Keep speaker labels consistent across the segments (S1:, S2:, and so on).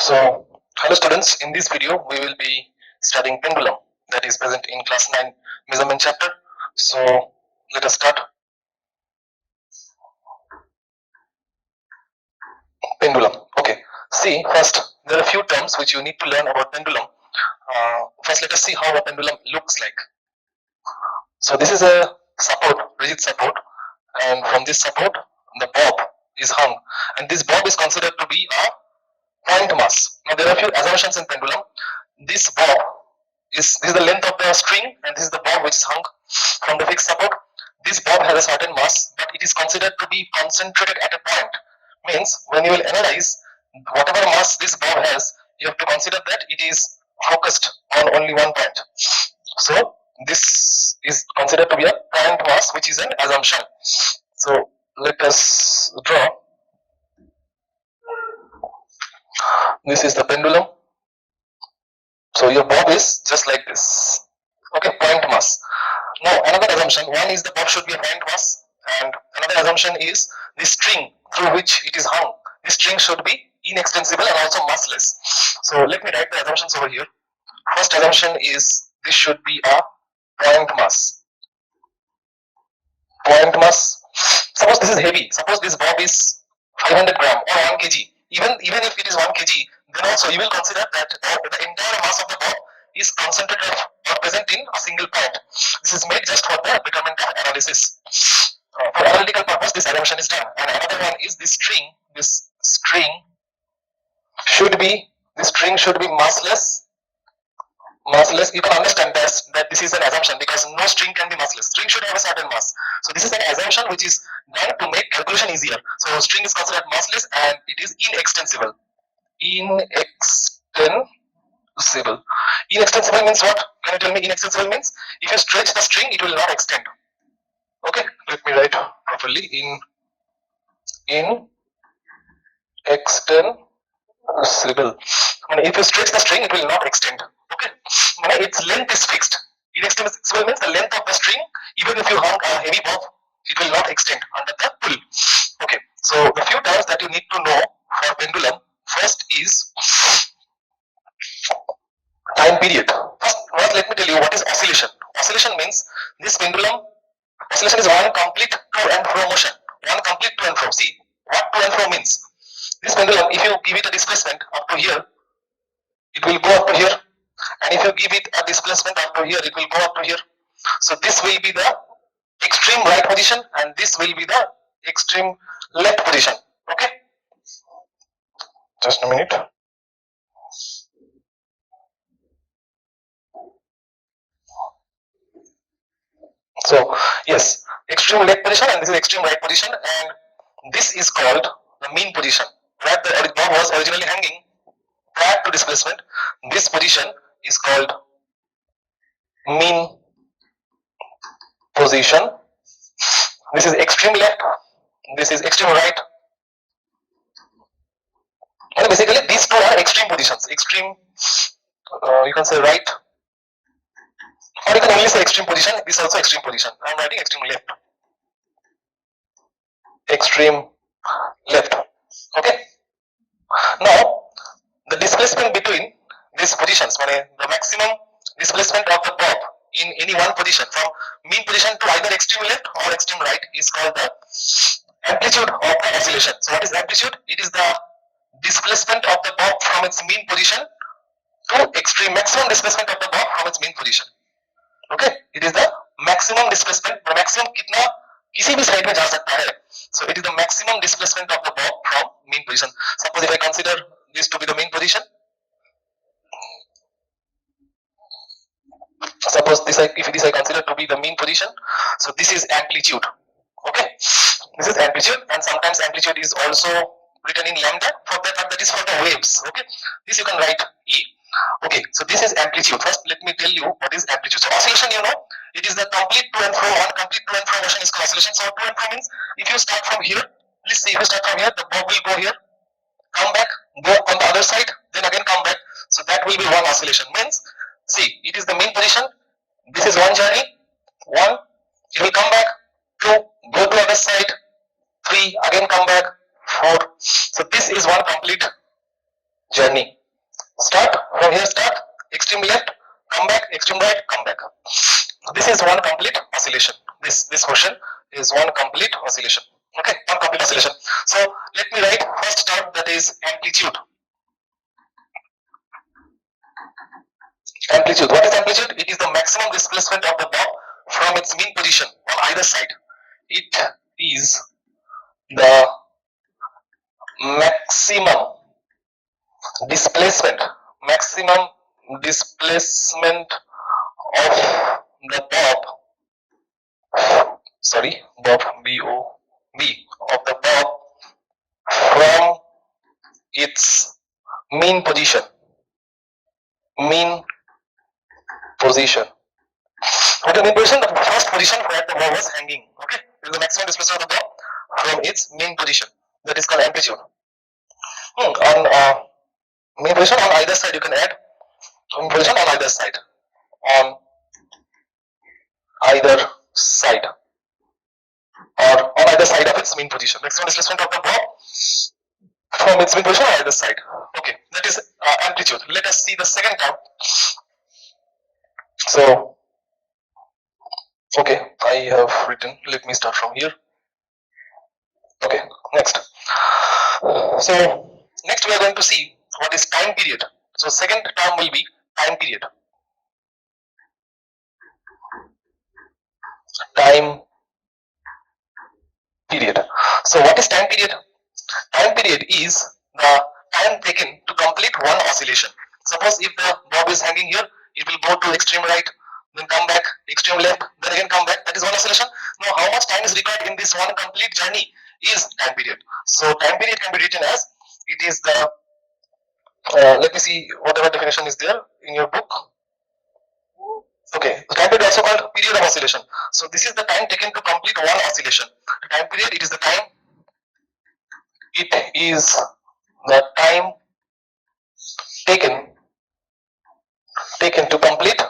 S1: So, hello students, in this video we will be studying pendulum that is present in class 9 measurement chapter. So, let us start. Pendulum. Okay. See, first there are a few terms which you need to learn about pendulum. First, let us see how a pendulum looks like. So, this is a support, rigid support, and from this support the bob is hung, and this bob is considered to be a point mass. Now there are a few assumptions in pendulum. This bob this is the length of the string, and this is the bob which is hung from the fixed support. This bob has a certain mass, but it is considered to be concentrated at a point. Means when you will analyze whatever mass this bob has, you have to consider that it is focused on only one point. So this is considered to be a point mass, which is an assumption. So let us draw. This is the pendulum. So your bob is just like this. Okay, point mass. Now another assumption, one is the bob should be a point mass, and another assumption is the string through which it is hung. The string should be inextensible and also massless. So let me write the assumptions over here. First assumption is this should be a point mass. Point mass. Suppose this is heavy. Suppose this bob is 500 gram or 1 kg. Even if it is 1 kg, then also you will consider that the entire mass of the bob is concentrated or present in a single point. This is made just for the betterment of analysis. For analytical purpose, this assumption is done. And another one is this string. This string should be massless. You can understand that this is an assumption because no string can be massless. String should have a certain mass. So this is an assumption which is done to make calculation easier. So string is considered massless and it is inextensible. Inextensible means what? Can you tell me inextensible means? If you stretch the string, it will not extend. Okay, let me write properly. Inextensible. If you stretch the string, it will not extend. Okay, its length is fixed. Inextensible means the length of the string, even if you hung a heavy bob, it will not extend under the pull. Okay, so the few terms that you need to know for pendulum. First is time period. First, let me tell you what is oscillation. Oscillation means this pendulum. Oscillation is one complete to and fro motion. One complete to and fro. See what to and fro means. This pendulum, if you give it a displacement up to here, it will go up to here, and if you give it a displacement up to here, it will go up to here. So this will be the extreme right position, and this will be the extreme left position. Okay, just a minute. So yes, extreme left position, and this is extreme right position, and this is called the mean position, where the bob was originally hanging prior to displacement. This position is called mean position. This is extreme left, this is extreme right. And basically these two are extreme positions. Extreme, you can say right, or you can only say extreme position. This is also extreme position. I am writing extreme left. Extreme left. Okay. Now the displacement between these positions, the maximum displacement of the bob in any one position from mean position to either extreme left or extreme right is called the amplitude of the oscillation. So what is amplitude? It is the displacement of the bob from its mean position to maximum displacement of the bob from its mean position. Okay, it is the maximum displacement. The maximum कितना किसी भी side में जा सकता है. So it is the maximum displacement of the bob from mean position. Suppose if I consider this to be the mean position. Suppose this if this I consider to be the mean position. So this is amplitude. Okay, this is amplitude, and sometimes amplitude is also written in lambda for the fact that is for the waves. Okay, this you can write E. Okay, so this is amplitude. First, let me tell you what is amplitude. So oscillation, it is the complete to and fro. One complete to and fro motion is called oscillation. So to and fro means if you start from here, please see, if you start from here, the bob will go here, come back, go on the other side, then again come back. So that will be one oscillation. Means, see, it is the mean position. This is one journey. One, it will come back. Two, go to other side. Three, again come back. Four. So this is one complete journey. Start from here, start, extreme left, come back, extreme right, come back. This is one complete oscillation. This portion is one complete oscillation. Okay, one complete oscillation. So let me write first term, that is amplitude. Amplitude. What is amplitude? It is the maximum displacement of the bob from its mean position on either side. It is the maximum displacement, maximum displacement of the bob, sorry, bob, B-O-B, of the bob from its mean position. Mean position. What is mean position? The first position where the bob was hanging. Okay, this is the maximum displacement of the bob from its mean position. That is called amplitude. On mean position on either side, you can add mean position on either side. On either side, or on either side of its mean position. Maximum displacement of the bob from its mean position on either side. Okay, that is amplitude. Let us see the second term. So, okay, I have written. Let me start from here. Okay, next. So, next we are going to see what is time period. So, second term will be time period. Time period. So, what is time period? Time period is the time taken to complete one oscillation. Suppose if the bob is hanging here, it will go to extreme right, then come back, extreme left, then again come back. That is one oscillation. Now, how much time is required in this one complete journey is time period. So, time period can be written as it is the let me see whatever definition is there in your book. Okay, the time period also called period of oscillation. So, this is the time taken to complete one oscillation. The time period, it is the time. It is the time taken to complete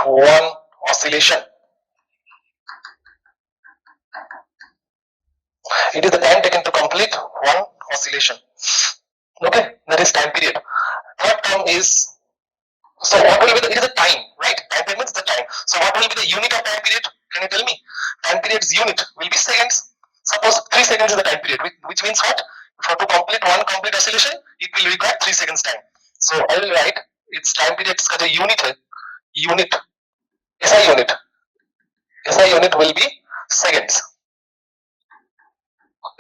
S1: one oscillation. It is the time taken to complete one oscillation. Okay, that is time period. Third term is, so what will be the, it is the time, right? Time period means the time. So what will be the unit of time period? Can you tell me? Time period's unit will be seconds. Suppose 3 seconds is the time period, which means what? For to complete one complete oscillation, it will require 3 seconds time. So I will write its time period is a unit. SI unit. SI unit will be seconds.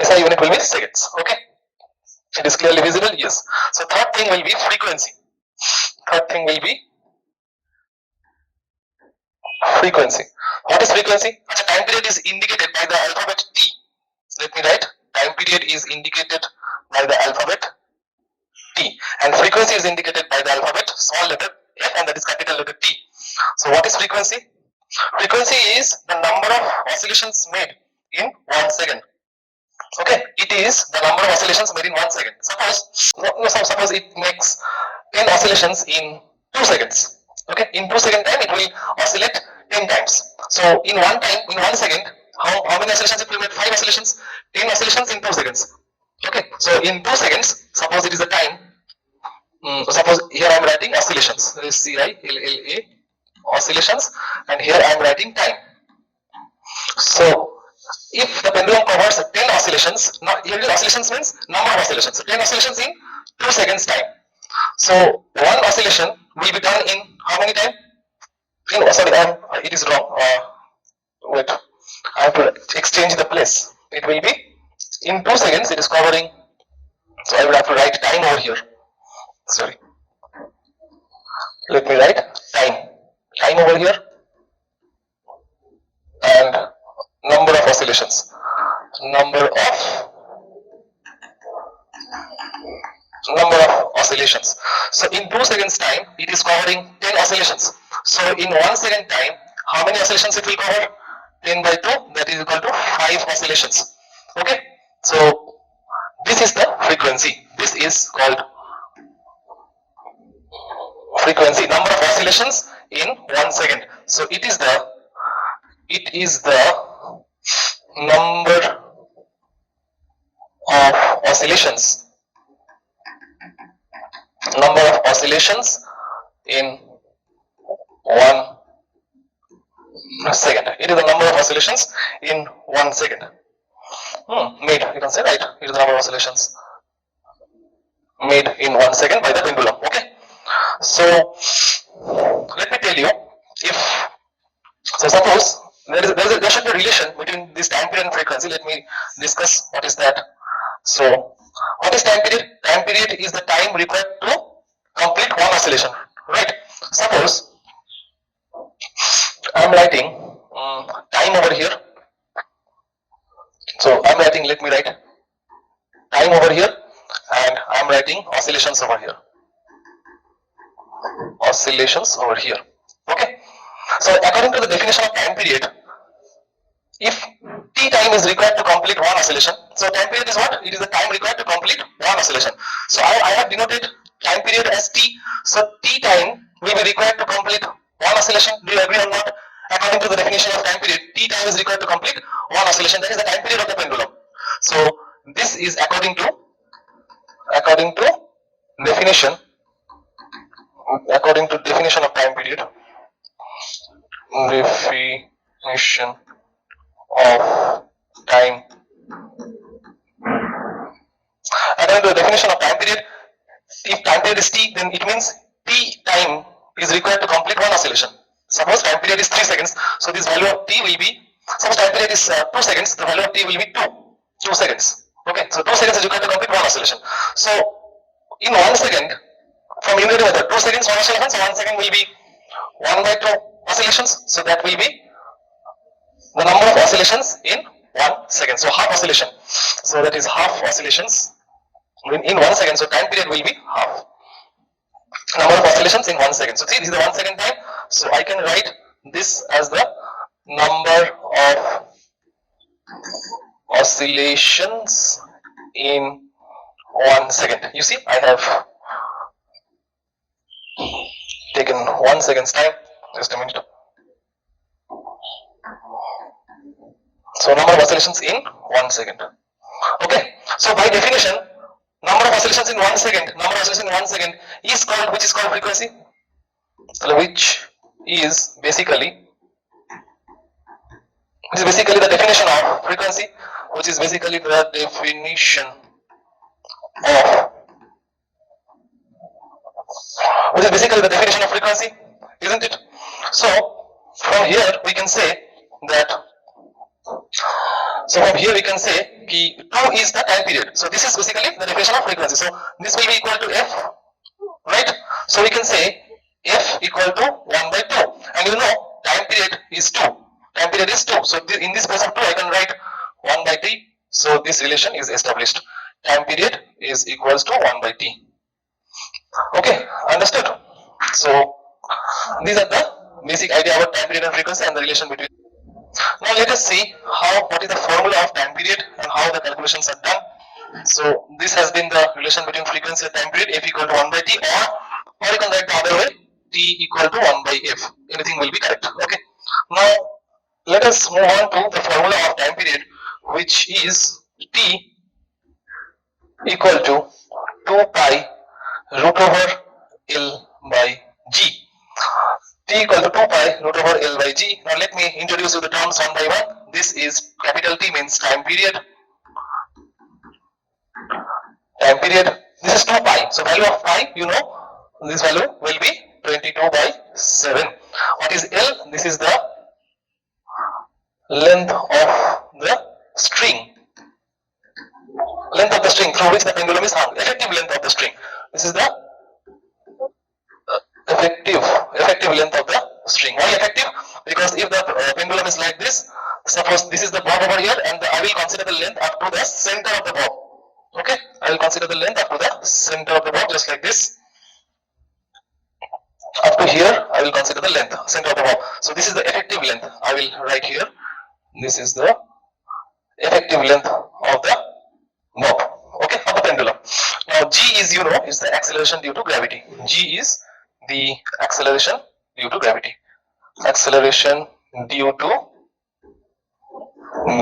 S1: SI unit will be seconds. Okay. It is clearly visible? Yes. So third thing will be frequency. Third thing will be frequency. What is frequency? A time period is indicated by the alphabet T. Let me write. Time period is indicated by the alphabet T, and frequency is indicated by the alphabet small letter F, and that is capital letter T. So what is frequency? Frequency is the number of oscillations made in 1 second. Okay, it is the number of oscillations made in 1 second. Suppose it makes 10 oscillations in 2 seconds. Okay, in 2 second time it will oscillate 10 times. So in 1 second, how many oscillations it will make? 5 oscillations, 10 oscillations in 2 seconds. Okay, so in 2 seconds, suppose it is the time. Suppose here I am writing oscillations. There is CILLA oscillations, and here I am writing time. So if the pendulum covers 10 oscillations, now here oscillations means number of oscillations. So 10 oscillations in 2 seconds time. So one oscillation will be done in how many time? Sorry, it is wrong. Wait, I have to exchange the place. It will be in 2 seconds. It is covering. So I will have to write time over here. Sorry. Let me write time. Time over here, and number of oscillations. Number of oscillations. So in 2 seconds time, it is covering 10 oscillations. So in 1 second time, how many oscillations it will cover? 10 by 2, that is equal to 5 oscillations. Okay. So this is the frequency. This is called frequency, number of oscillations in 1 second. So it is the number of oscillations, number of oscillations in 1 second. It is the number of oscillations in 1 second. Made, you can say, right? It is the number of oscillations made in 1 second by the pendulum. Okay. So let me tell you, if so, suppose there should be a relation between this time period and frequency. Let me discuss what is that. So, what is time period? Time period is the time required to complete one oscillation, right? Suppose I am writing time over here. So I am writing. Let me write time over here, and I am writing oscillations over here. Oscillations over here. Okay. So according to the definition of time period, if t time is required to complete one oscillation, so time period is what? It is the time required to complete one oscillation. So I have denoted time period as t. So t time will be required to complete one oscillation. Do you agree or not? According to the definition of time period, t time is required to complete one oscillation. That is the time period of the pendulum. So this is according to definition of time period. Definition of time. According to the definition of time period, if time period is t, then it means t time is required to complete one oscillation. Suppose time period is 3 seconds, so this value of t will be, suppose time period is 2 seconds, the value of t will be 2 seconds. Okay, so 2 seconds is required to complete one oscillation. So in 1 second, from unity method, 2 seconds one oscillation, so 1 second will be 1 by 2 oscillations, so that will be the number of oscillations in 1 second. So half oscillation, so that is half oscillations in 1 second, so time period will be half number of oscillations in 1 second. So see, this is the 1 second time, so I can write this as the number of oscillations in 1 second. You see, I have taken 1 second's time. Just a minute. So number of oscillations in 1 second. Okay. So by definition, number of oscillations in 1 second, is called, which is called frequency, which is basically the definition of frequency, which is basically the definition of frequency, isn't it? So from here we can say that. So from here we can say 2 is the time period. So this is basically the definition of frequency. So this will be equal to f, right? So we can say f equal to 1 by 2, and you know time period is 2. Time period is 2. So in this place of 2 I can write 1 by t. So this relation is established. Time period is equals to 1 by t. Okay, understood? So these are the basic idea about time period and frequency and the relation between. Now let us see what is the formula of time period and how the calculations are done. So this has been the relation between frequency and time period, f equal to 1 by t, or you can write the other way, t equal to 1 by f. Anything will be correct. Okay. Now let us move on to the formula of time period, which is t equal to 2 pi root over L by G. T equal to 2 pi root over L by G. Now let me introduce you the terms one by one. This is capital T, means time period. Time period. This is 2 pi. So value of pi, you know, this value will be 22 by 7. What is L? This is the length of the string. Length of the string through which the pendulum is hung. Effective length of the string. This is the effective length of the string. Why effective? Because if the pendulum is like this, suppose this is the bob over here, and I will consider the length up to the center of the bob. Okay, I will consider the length up to the center of the bob, just like this. Up to here, I will consider the length, center of the bob. So this is the effective length. I will write here. This is the effective length of the bob. Okay, of the pendulum. Now G is, you know, is the acceleration due to gravity. G is the acceleration due to gravity. Acceleration due to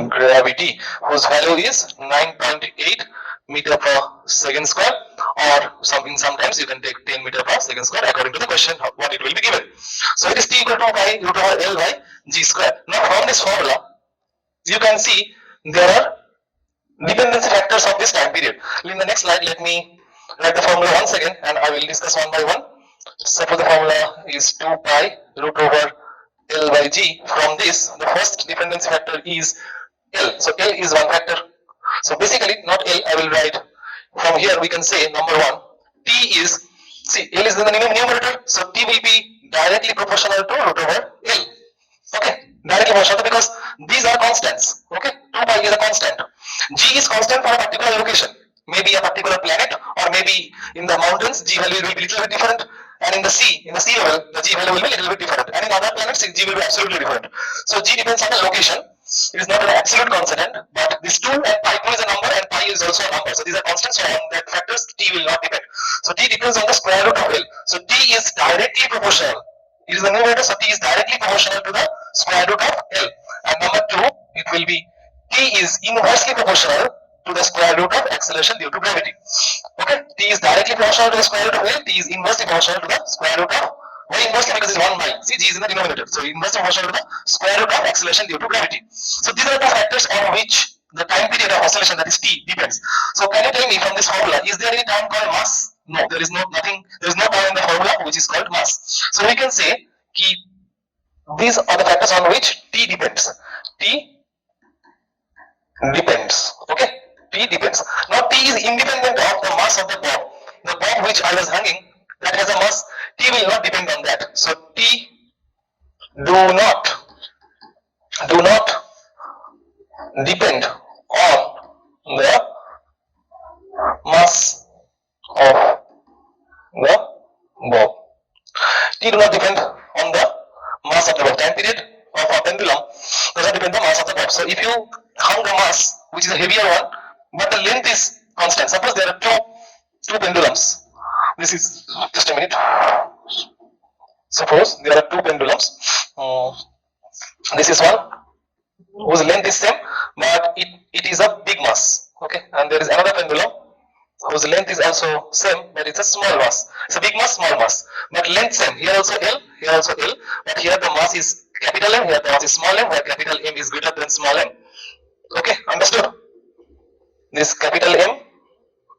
S1: gravity, whose value is 9.8 meter per second square, or sometimes you can take 10 meter per second square according to the question what it will be given. So it is T equal to pi root over L by G square. Now from this formula you can see there are dependency factors of this time period. In the next slide, let me write the formula once again and I will discuss one by one. Suppose the formula is 2 pi root over L by G. From this, the first dependency factor is L. So L is one factor. So basically, not L, I will write from here we can say number one, T is, see, L is in the numerator, so T will be directly proportional to root over L. Okay, directly proportional because these are constants. Okay, 2 pi is a constant. G is constant for a particular location, maybe a particular planet, or maybe in the mountains, G value will be little bit different, and in the sea level, the G value will be little bit different, and in other planets, G will be absolutely different. So G depends on the location. It is not an absolute constant, but this 2 and pi 2 is a number, and pi is also a number. So these are constants, so on that factors, T will not depend. So T depends on the square root of L. So T is directly proportional. It is the numerator, so T is directly proportional to the square root of L. And number two, it will be T is inversely proportional to the square root of acceleration due to gravity. Okay, T is directly proportional to the square root of L. T is inversely proportional to the square root of, why inversely, because it's 1 by, see, G is in the denominator, so inversely proportional to the square root of acceleration due to gravity. So these are the factors on which the time period of oscillation, that is T, depends. So can you tell me from this formula, is there any time called mass? No, there is nothing. There is no time in the formula which is called mass. So we can say कि these are the factors on which T depends. T depends. Okay, T depends. Now T is independent of the mass of the bomb. The bomb which I was hanging, that has a mass. T will not depend on that. So T do not depend on the mass of the bomb. T do not depend on the mass of the bob. Time period of a pendulum does not depend on the mass of the bob. So if you hung a mass which is a heavier one, but the length is constant. Suppose there are two pendulums. This is just a minute. Suppose there are two pendulums. This is one whose length is same, but it is a big mass. Okay, and there is another pendulum whose length is also same, but it's a small mass. It's a big mass, small mass, but length same. Here also L, here also L, but here the mass is capital M, here the mass is small m, where capital M is greater than small m. Okay, understood? This capital M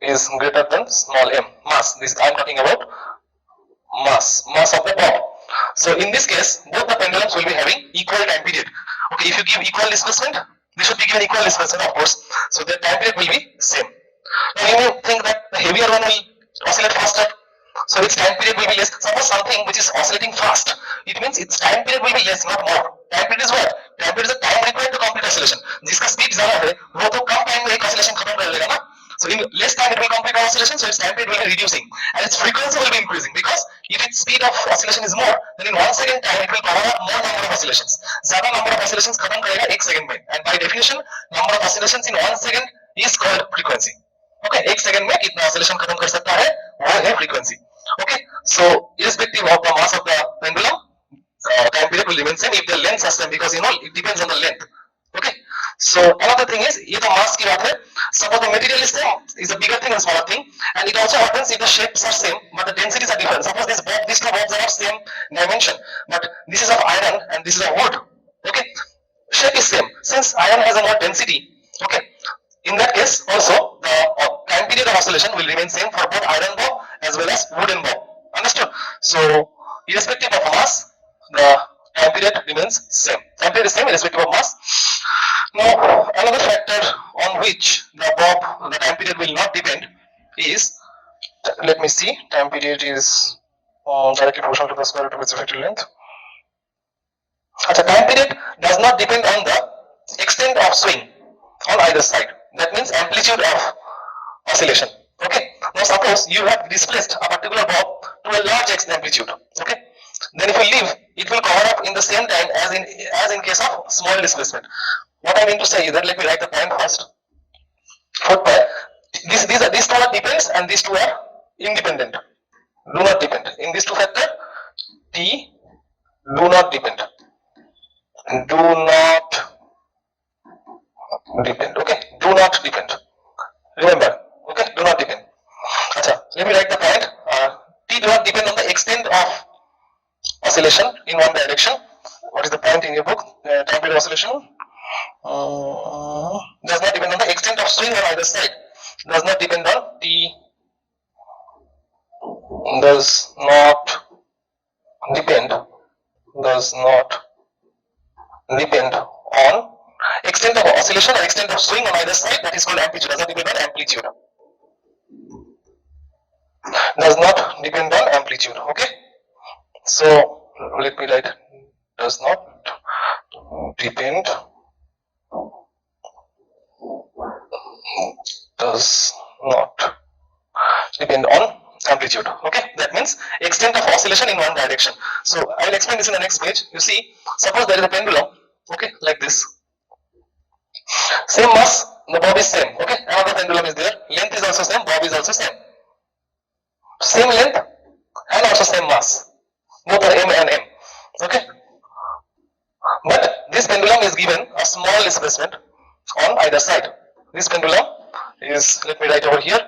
S1: is greater than small m. Mass. This I am talking about mass of the bomb. So in this case, both the pendulums will be having equal time period. Okay, if you give equal displacement, they should be given equal displacement, of course. So the time period will be same. Now you may think that the heavier one will oscillate faster, so its time period will be less. Suppose something which is oscillating fast, it means its time period will be less, not more. Time period is what? Time period is the time required to complete oscillation. जिसका speed ज़्यादा है, वो तो कम time में एक oscillation खत्म कर लेगा ना. So in less time it will complete oscillation, so its time period will be reducing, and its frequency will be increasing, because if its speed of oscillation is more, then in 1 second time it will cover up more number of oscillations. ज़्यादा number of oscillations खत्म करेगा 1 second में, and by definition number of oscillations in 1 second is called frequency. Okay, 1 second में कितना oscillation खत्म कर सकता है, वो है frequency. Okay, so irrespective of the mass of the pendulum, time period will remain same if the lengths are same, because it depends on the length. Okay, so another thing is, ये तो mass की बात है. Suppose the material is same, is a bigger thing and smaller thing, and it also happens if the shapes are same but the densities are different. Suppose these two bobs are of same dimension, but this is of iron and this is of wood. Okay, shape is same. Since iron has a more density, okay, in that case also the time period of oscillation will remain same for both iron bob as well as wooden bob. Understood? So irrespective of mass, the time period remains same. Time period is same irrespective of mass. Now another factor on which the time period will not depend is, let me see, time period is directly proportional to the square root of its effective length. Time period does not depend on the extent of swing on either side. That means amplitude of oscillation. Okay. Now suppose you have displaced a particular bob to a large amplitude. Okay. Then if you leave, it will cover up in the same time as in case of small displacement. What I mean to say is that, let me write the point first. For these two are depends and these two are independent. Do not depend. In these two factors, T do not depend. Do not depend. Okay. Do not depend. Remember, let me write the point. T do not depend on the extent of oscillation in one direction. What is the point in your book? Time period oscillation does not depend on the extent of swing on either side. Does not depend on T. Does not depend. Does not depend on extent of oscillation or extent of swing on either side. That is called amplitude. Does not depend on amplitude. Does not depend on amplitude. Okay. So let me write. Does not depend. Does not depend on amplitude. Okay, that means extent of oscillation in one direction. So I will explain this in the next page. You see, suppose there is a pendulum, okay, like this. Same mass, the bob is same. Okay, another pendulum is there. Length is also same, bob is also same. Same length and also same mass. Both are m and m. Okay, but this pendulum is given a small displacement on either side. This pendulum is, let me write over here,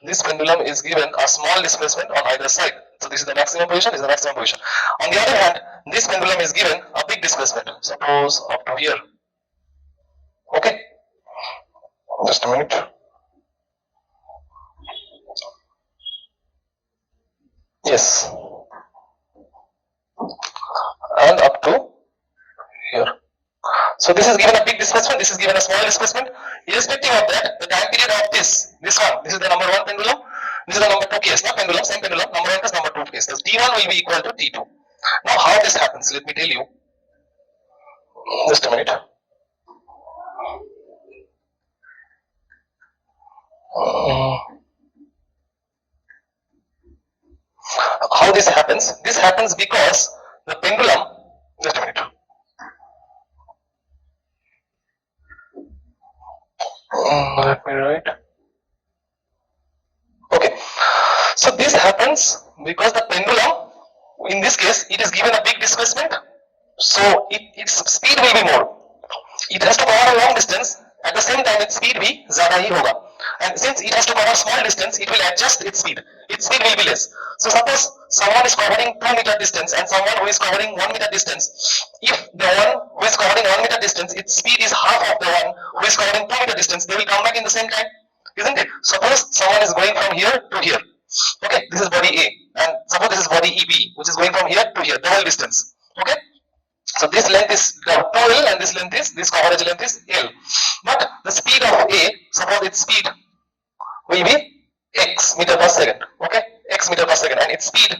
S1: this pendulum is given a small displacement on either side. So this is the maximum position, this is the maximum position. On the other hand, this pendulum is given a big displacement, suppose up to here. Okay, just a minute. Yes, and up to here. So this is given a big displacement, this is given a small displacement. Irrespective of that, the time period of this one, this is the number 1 pendulum, this is the number 2 case, not pendulum, same pendulum, number 1 plus number 2 case. So T1 will be equal to T2. Now how this happens, let me tell you. Just a minute. How this happens? This happens because the pendulum, just a minute. Let me write. Okay, so this happens because the pendulum, in this case, it is given a big displacement, so its speed will be more. It has to cover a long distance, at the same time its speed भी ज़्यादा ही होगा. And since it has to cover small distance, it will adjust its speed. Its speed will be less. So suppose someone is covering 2 meter distance and someone who is covering 1 meter distance. If the one who is covering 1 meter distance, its speed is half of the one who is covering 2 meter distance, they will come back in the same time, isn't it? Suppose someone is going from here to here. Okay, this is body A, and suppose this is body EB, which is going from here to here, the whole distance. Okay. So this length is 2L and this length is, this coverage length is L. But the speed of A, suppose its speed will be x meter per second. Okay, x meter per second, and its speed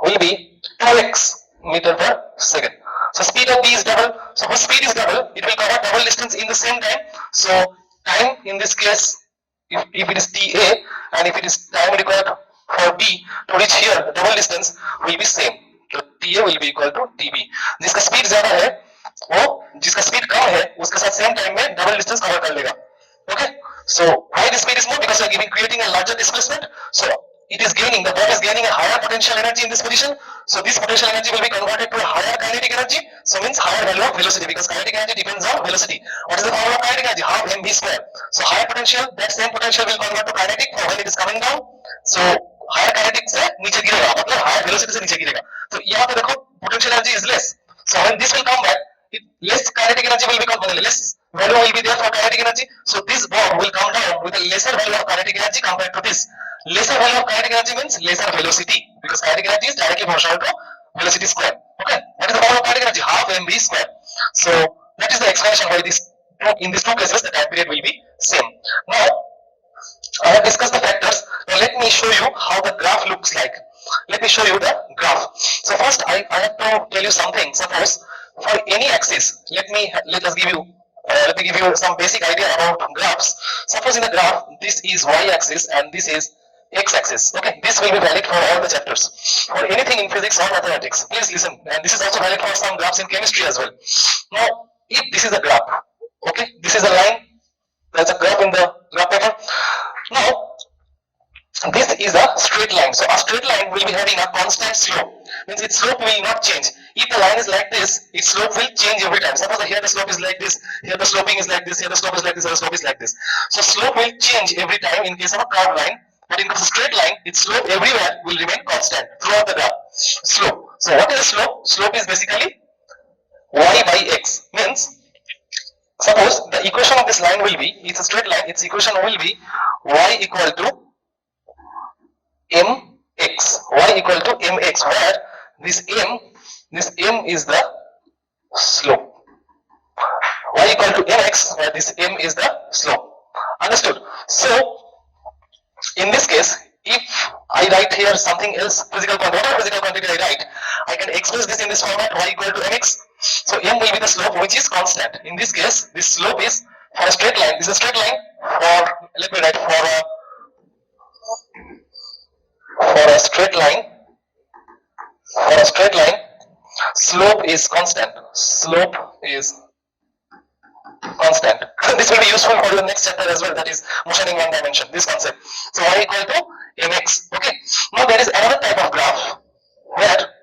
S1: will be 2x meter per second. So speed of B is double. Suppose speed is double, it will cover double distance in the same time. So time in this case, if it is TA and if it is time required for B to reach here, the double distance will be same. तो TA will be equal to TB. जिसका speed ज्यादा है वो जिसका speed कम है उसके साथ same time में डबल डिस्टेंस कवर कर लेगा. Okay, so why the speed is more? Because we are creating a larger displacement. So it is gaining, the ball is gaining a higher potential energy in this position. So this potential energy will be converted to a higher kinetic energy. So means higher value of velocity, because kinetic energy depends on velocity. What is the formula of kinetic energy? Half mv square. So higher potential, that same potential will convert to kinetic for when it is coming down. So higher kinetic से नीचे गिरेगा, मतलब higher velocity से नीचे गिरेगा. तो यहाँ पे देखो potential energy is less. So when this will come back, less kinetic energy will become less value will be there for kinetic energy. So this bomb will come down with a lesser value of kinetic energy compared to this. Lesser value of kinetic energy means lesser velocity, because kinetic energy is directly proportional to velocity square. Okay, what is the power of kinetic energy? Half mv square. So that is the explanation why this in these two cases the time period will be same. Now I have discussed the factors. Now let me show you how the graph looks like. Let me show you the graph. So first I have to tell you something. Suppose for any axis, let me give you some basic idea about graphs. Suppose in the graph this is y-axis and this is x-axis. Okay, this will be valid for all the chapters. For anything in physics or mathematics, please listen. And this is also valid for some graphs in chemistry as well. Now, if this is a graph, okay, this is a line. There's a graph in the graph paper. Now, this is a straight line. So a straight line will be having a constant slope. Means its slope will not change. If the line is like this, its slope will change every time. Suppose here the slope is like this, here the sloping is like this, here the slope is like this, here the slope is like this. So slope will change every time in case of a curved line. but in the straight line, its slope everywhere will remain constant throughout the graph. Slope. So what is the slope? Slope is basically y by x. Means suppose the equation of this line will be, it's a straight line, its equation will be y equal to mx. Y equal to mx, where this m is the slope. Y equal to mx, where this m is the slope. Understood? So in this case, if I write here something else, physical quantity, whatever physical quantity I write, I can express this in this format, y equal to mx. So m will be the slope which is constant. In this case, this slope is for a straight line. This is a straight line for, let me write, for a straight line, slope is constant. Slope is constant. This will be useful for the next chapter as well, that is motion in one dimension, this concept. So y equal to mx. Okay. Now there is another type of graph where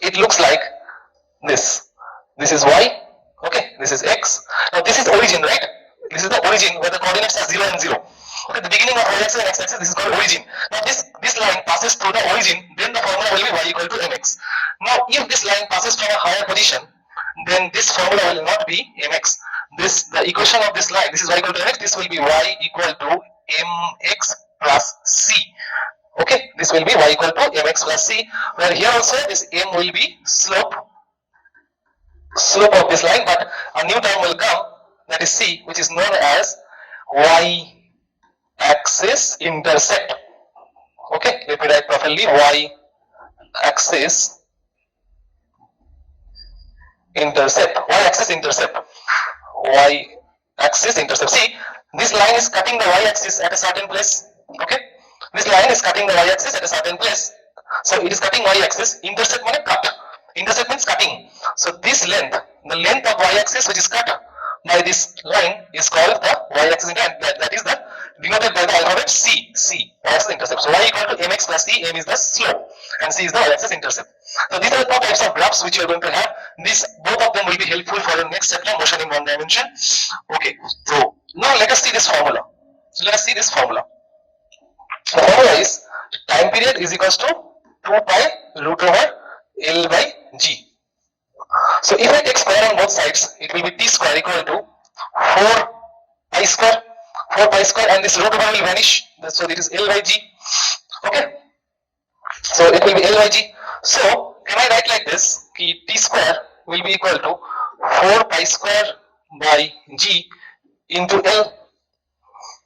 S1: it looks like this. This is y. Okay. This is x. Now this is origin, right? This is the origin where the coordinates are 0 and 0. Okay, the beginning of y-axis and x-axis, this is called origin. Now this line passes through the origin, then the formula will be y equal to mx. Now if this line passes from a higher position, then this formula will not be mx. The equation of this line, this is y equal to mx, this will be y equal to mx plus c. Okay, this will be y equal to mx plus c, where here also this m will be slope of this line, but a new term will come, that is c, which is known as y axis intercept. Okay, let me write properly, y axis intercept. See, this line is cutting the y-axis at a certain place. Okay, this line is cutting the y-axis at a certain place. So it is cutting y-axis. Intercept means cut. Intercept means cutting. So this length, the length of y-axis which is cut by this line is called the y-axis intercept. That is the denoted by the alphabet c. Y-axis intercept. So y equal to mx plus c. M is the slope and c is the y-axis intercept. So these are the two types of graphs which you are going to have. Both of them will be helpful for the next chapter, motion in one dimension. Okay. So now let us see this formula. The formula is time period is equals to 2 pi root over L by G. So if I take square on both sides, it will be t square equal to 4 pi square, and this root over will vanish. So it is L by G. Okay. So it will be L by G. So can I write like this? T square will be equal to 4 pi square by G into L.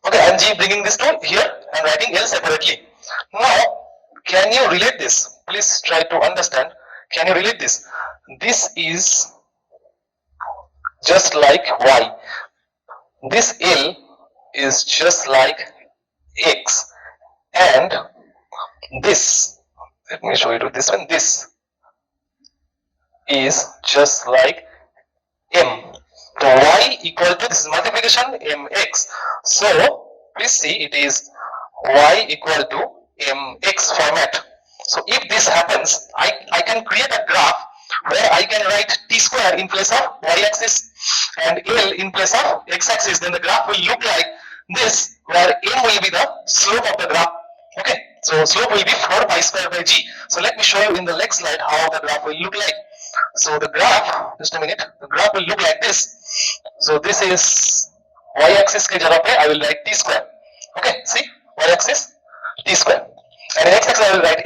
S1: Okay, and G bringing this to here and writing L separately. Now, can you relate this? Please try to understand. Can you relate this? This is just like Y. This L is just like X. And this, let me show you to this one. This is just like M. So y equal to, this is multiplication, mx. So please see, it is y equal to mx format. So if this happens, I can create a graph where I can write t square in place of y-axis and L in place of x-axis. Then the graph will look like this, where m will be the slope of the graph. Okay, so slope will be 4 pi square by g. So let me show you in the next slide how the graph will look like. So the graph, just a minute, the graph will look like this. So this is y-axis ke jagah pe I will write t square. Okay, see, y-axis t square, and in x-axis I will write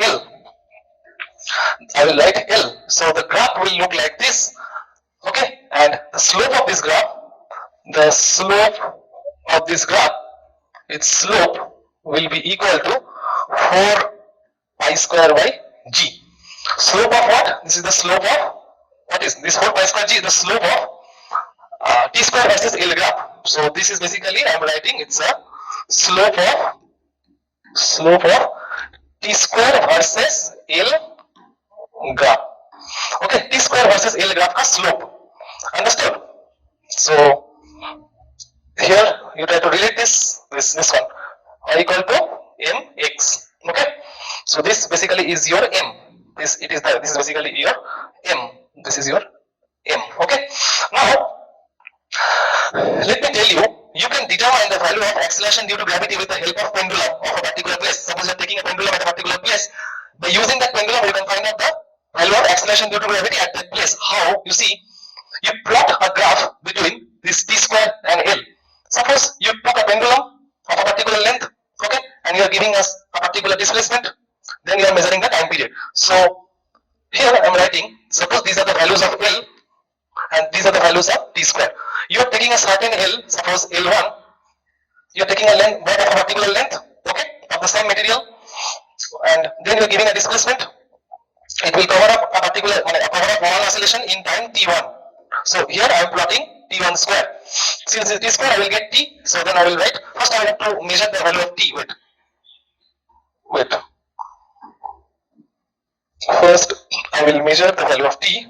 S1: L. So the graph will look like this. Okay, and the slope of this graph, its slope will be equal to 4 pi square by g. Slope of what? This is the slope of, what is this? 4 pi square g is the slope of t square versus L graph. So this is basically, I am writing, it's a slope of t square versus L graph. Okay, t square versus L graph ka slope. Understood? So here you try to relate this one, y equal to mx. Okay, so this basically is your m. This is basically your m. This is your m. Okay, now let me tell you you can determine the value of acceleration due to gravity with the help of pendulum of a particular place. Suppose you are taking a pendulum at a particular place. By using that pendulum, you can find out the value of acceleration due to gravity at that place. How? You see, you plot a graph between this t square and L. Suppose you took a pendulum of a particular length, okay, and you are giving us a particular displacement, then you are measuring the time period. So here I am writing, suppose these are the values of L and these are the values of t square. You are taking a certain L, suppose L1, you are taking a length of a particular length, okay, of the same material, and then you are giving a displacement. It will cover up a particular cover up one oscillation in time t1. So here I am plotting t1 square. Since it is square, I will get t. So then I will write. First, I have to measure the value of t. Wait. First, I will measure the value of t.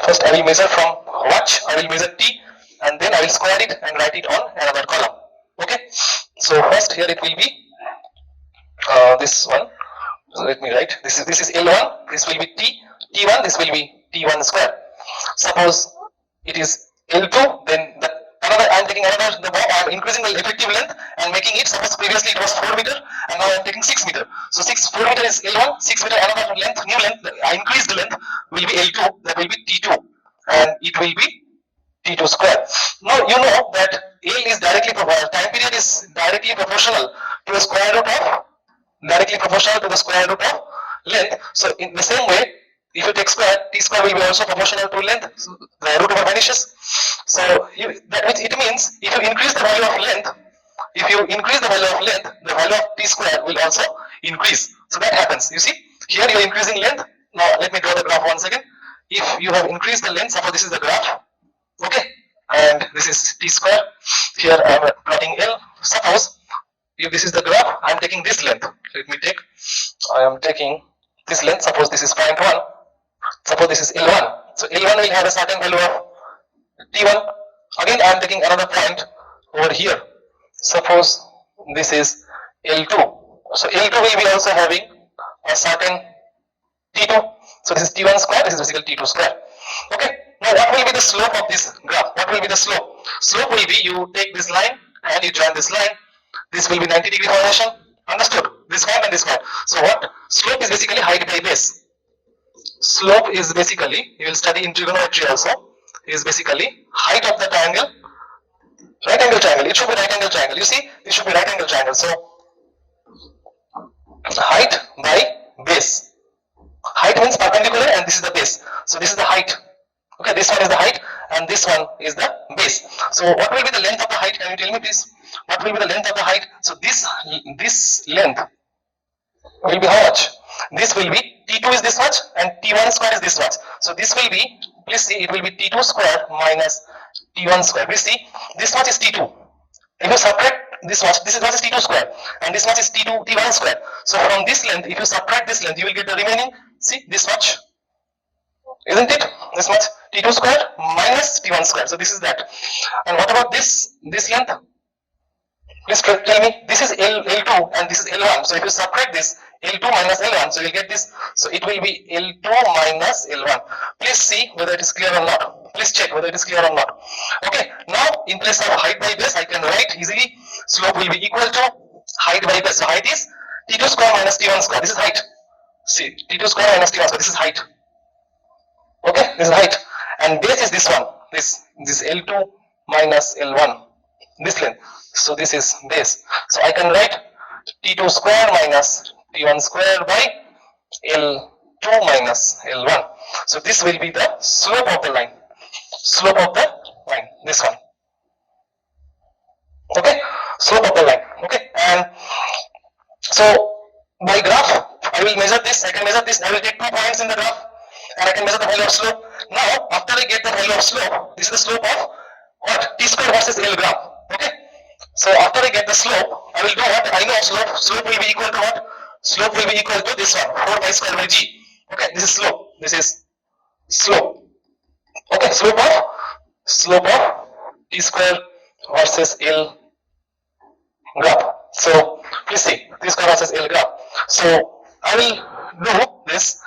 S1: First, I will measure from watch. I will measure t, and then I will square it and write it on another column. Okay. So first, here it will be this one. So let me write. This is L1. This will be t. T1. This will be t1 square. Suppose it is L2, then I am taking another the I am increasing the effective length and making it. Suppose previously it was 4 meter and now I am taking 6 meter. So 4 meter is L1, 6 meter another length, new length, I increased length will be L2, that will be T2, and it will be T2 square. Now you know that L is directly proportional, time period is directly proportional to the square root of length. So in the same way, if you take square, t square will be also proportional to length. So the root over vanishes. So it means if you increase the value of length, the value of t square will also increase. So that happens. You see, here you are increasing length. Now let me draw the graph once again. If you have increased the length, suppose this is the graph, okay, and this is t square. Here I am plotting L. Suppose if this is the graph, I am taking this length. I am taking this length. Suppose this is 0.1. Suppose this is L1. So L1 will have a certain value of T1. Again, I am taking another point over here. Suppose this is L2. So L2 will be also having a certain T2. So this is T1 square. This is basically T2 square. Okay. Now, what will be the slope of this graph? What will be the slope? Slope will be you take this line and you join this line. This will be 90-degree formation. Understood? This point and this point. So what? Slope is basically height by base. Slope is basically, you will study in trigonometry also, is basically height of the triangle, right angle triangle. It should be right angle triangle. You see, it should be right angle triangle. So height by base. Height means perpendicular and this is the base. So this is the height. Okay, this one is the height and this one is the base. So what will be the length of the height? Can you tell me please? What will be the length of the height? So this length will be how much? This will be T2 is this much and T1 square is this much. So this will be, please see, it will be T2 square minus T1 square. Please see, this much is T2. If you subtract this much, this is what is T2 square and this much is T1 square. So from this length, if you subtract this length, you will get the remaining, see, this much. Isn't it? This much T2 square minus T1 square. So this is that. And what about this length? Please tell me, this is L2 and this is L1. So if you subtract this, L2 minus L1, so you'll get this. So it will be L2 minus L1. Please see whether it is clear or not. Please check whether it is clear or not. Okay, now in place of height by base, I can write easily slope will be equal to height by base. So height is T2 square minus T1 square. This is height. See, T2 square minus T1 square. This is height. Okay, this is height. And base is this one. This L2 minus L1. This length. So this is base. So I can write T2 square minus T1 square by L2 minus L1. So this will be the slope of the line. Slope of the line. This one. Okay. Slope of the line. Okay. And so by graph, I will measure this. I can measure this. I will take 2 points in the graph, and I can measure the value of slope. Now, after I get the value of slope, this is the slope of what? T square versus L graph. Okay. So after I get the slope, I will do what? I know slope. Slope will be equal to what? Slope will be equal to this one, 4 pi square by g. Okay, this is slope. This is slope. Okay, slope of T square versus L graph. So please see, T square versus L graph. So I will do this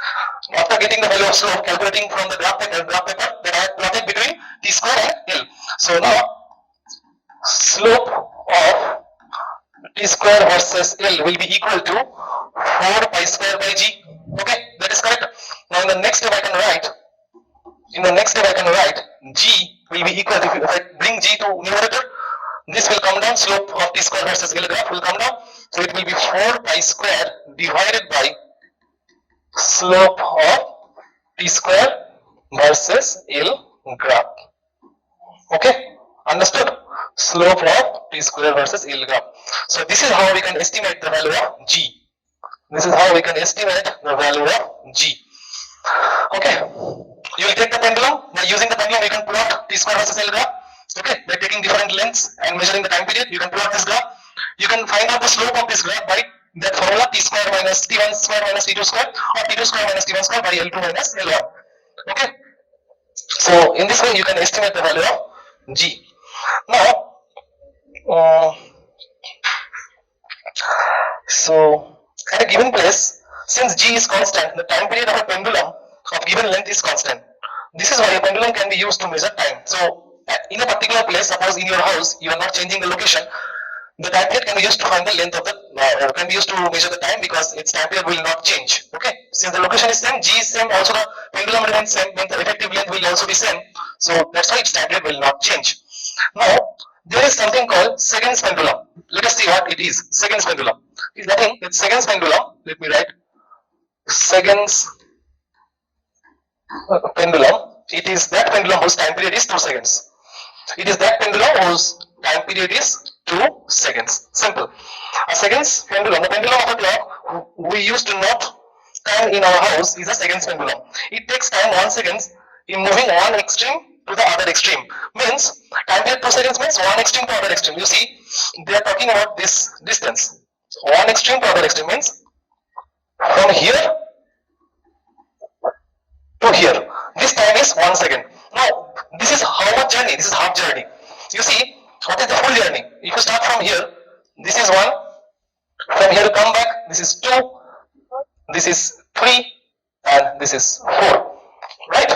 S1: after getting the value of slope, calculating from the graph paper that I have plotted between T square and L. So now slope of t square versus L will be equal to 4 pi square by g. Okay, that is correct. Now in the next step I can write, g will be equal to, if I bring g to numerator, this will come down, slope of t square versus L graph will come down. So it will be 4 pi square divided by slope of t square versus L graph. Okay, understood? Slope of t square versus L graph. So this is how we can estimate the value of g. This is how we can estimate the value of g. Okay, you will take the pendulum. By using the pendulum, you can plot t square versus L graph. Okay, by taking different lengths and measuring the time period, you can plot this graph. You can find out the slope of this graph by that formula, t square minus t1 square minus t2 square, or t2 square minus t1 square by L2 minus L1. Okay, so in this way you can estimate the value of g. Now, so at a given place, since g is constant, the time period of a pendulum of given length is constant. This is why a pendulum can be used to measure time. So in a particular place, suppose in your house, you are not changing the location, the time period can be used to find the length of the, can be used to measure the time because its time period will not change. Okay, since the location is same, g is same, also the pendulum remains same, then the effective length will also be same. So that's why its time period will not change. Now there is something called seconds pendulum. Let us see what it is. Seconds pendulum is nothing. It's seconds pendulum. Let me write seconds pendulum. It is that pendulum whose time period is 2 seconds. It is that pendulum whose time period is 2 seconds. Simple. A seconds pendulum, the pendulum of a clock we used to note time in our house is a seconds pendulum. It takes time 1 second in moving one extreme to the other extreme. Means time period 2 seconds means one extreme to other extreme. You see, they are talking about this distance. One extreme to other extreme means from here to here. This time is 1 second. Now, this is how much journey? This is half journey. You see, what is the full journey? If you start from here, this is 1. From here to come back, this is 2. This is 3. And this is 4. Right?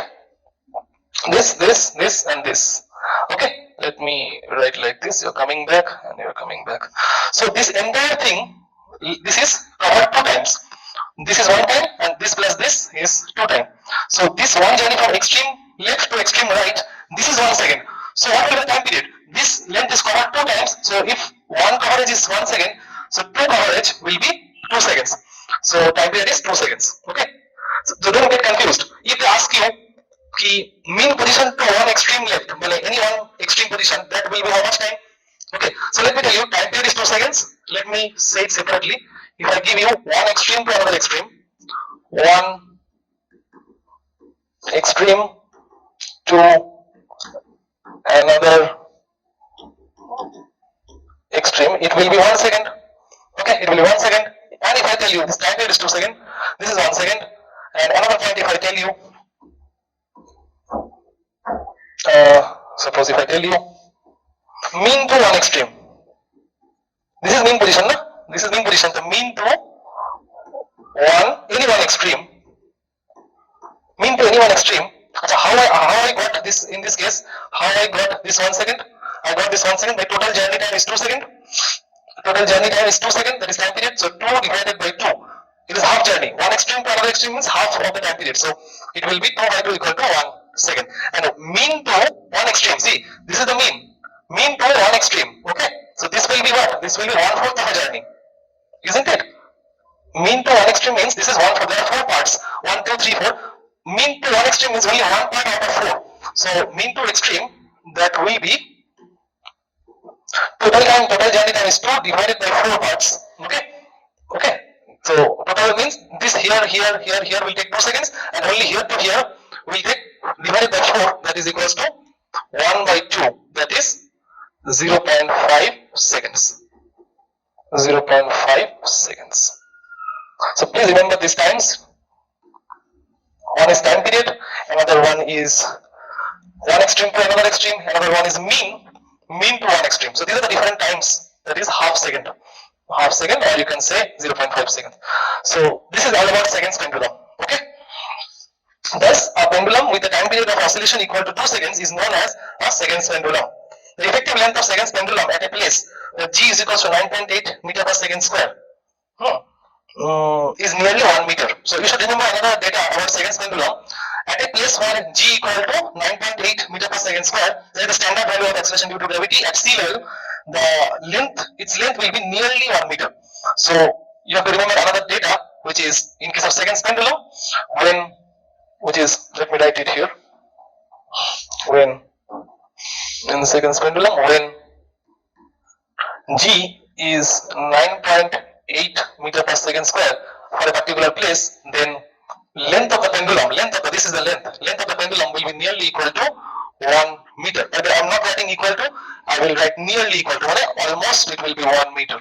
S1: This, and this. Okay, let me write like this. You're coming back and you're coming back. So this entire thing, this is covered 2 times. This is 1 time and this plus this is 2 time. So this one journey from extreme left to extreme right, this is 1 second. So what will be the time period? This length is covered 2 times. So if one coverage is 1 second, so 2 coverage will be 2 seconds. So time period is 2 seconds. Okay. So don't get confused. If they ask you the mean position to one extreme left, any one extreme position, that will be how much time? Okay, so let me tell you, time period is 2 seconds. Let me say it separately. If I give you one extreme to another extreme, one extreme to another extreme, it will be 1 second. Okay, it will be 1 second. And if I tell you this time period is 2 seconds, this is 1 second. And another point, if I tell you, suppose if I tell you mean to one extreme, this is mean position, no? This is mean position. The mean to any one extreme, mean to any one extreme. So how I got this in this case? How I got this 1 second? I got this 1 second. My total journey time is 2 seconds. Total journey time is 2 seconds. That is time period. So 2 divided by 2. It is half journey. One extreme to another extreme means half of the time period. So it will be 2 by 2 equal to 1 second. And mean to one extreme. See, this is the mean. Mean to one extreme. Okay. So this will be what? This will be 1/4 of a journey. Isn't it? Mean to one extreme means this is 1/4. There are 4 parts. 1, 2, 3, 4. Mean to one extreme means only one part out of 4. So mean to extreme, that will be total journey time is 2 divided by 4 parts. Okay. Okay. So total means this here will take 2 seconds, and only here to here will take divided by 4, that is equals to 1 by 2, that is 0.5 seconds. 0.5 seconds. So please remember these times. One is time period, another one is one extreme to another extreme, another one is mean to one extreme. So these are the different times. That is half second, or you can say 0.5 seconds. So this is all about seconds pendulum. Okay. Thus, a pendulum with a time period of oscillation equal to 2 seconds is known as a seconds pendulum. the effective length of seconds pendulum at a place where g is equals to 9.8 meter per second square is nearly 1 meter. So you should remember another data about seconds pendulum. At a place where g equal to 9.8 meter per second square, there is the standard value of acceleration due to gravity at sea level. Its length will be nearly 1 meter. So you have to remember another data, which is in case of seconds pendulum, which is, let me write it here, when in the seconds pendulum, when g is 9.8 meter per second square for a particular place, then this is the length of the pendulum will be nearly equal to 1 meter. But I am not writing equal to, I will write nearly equal to, almost it will be 1 meter.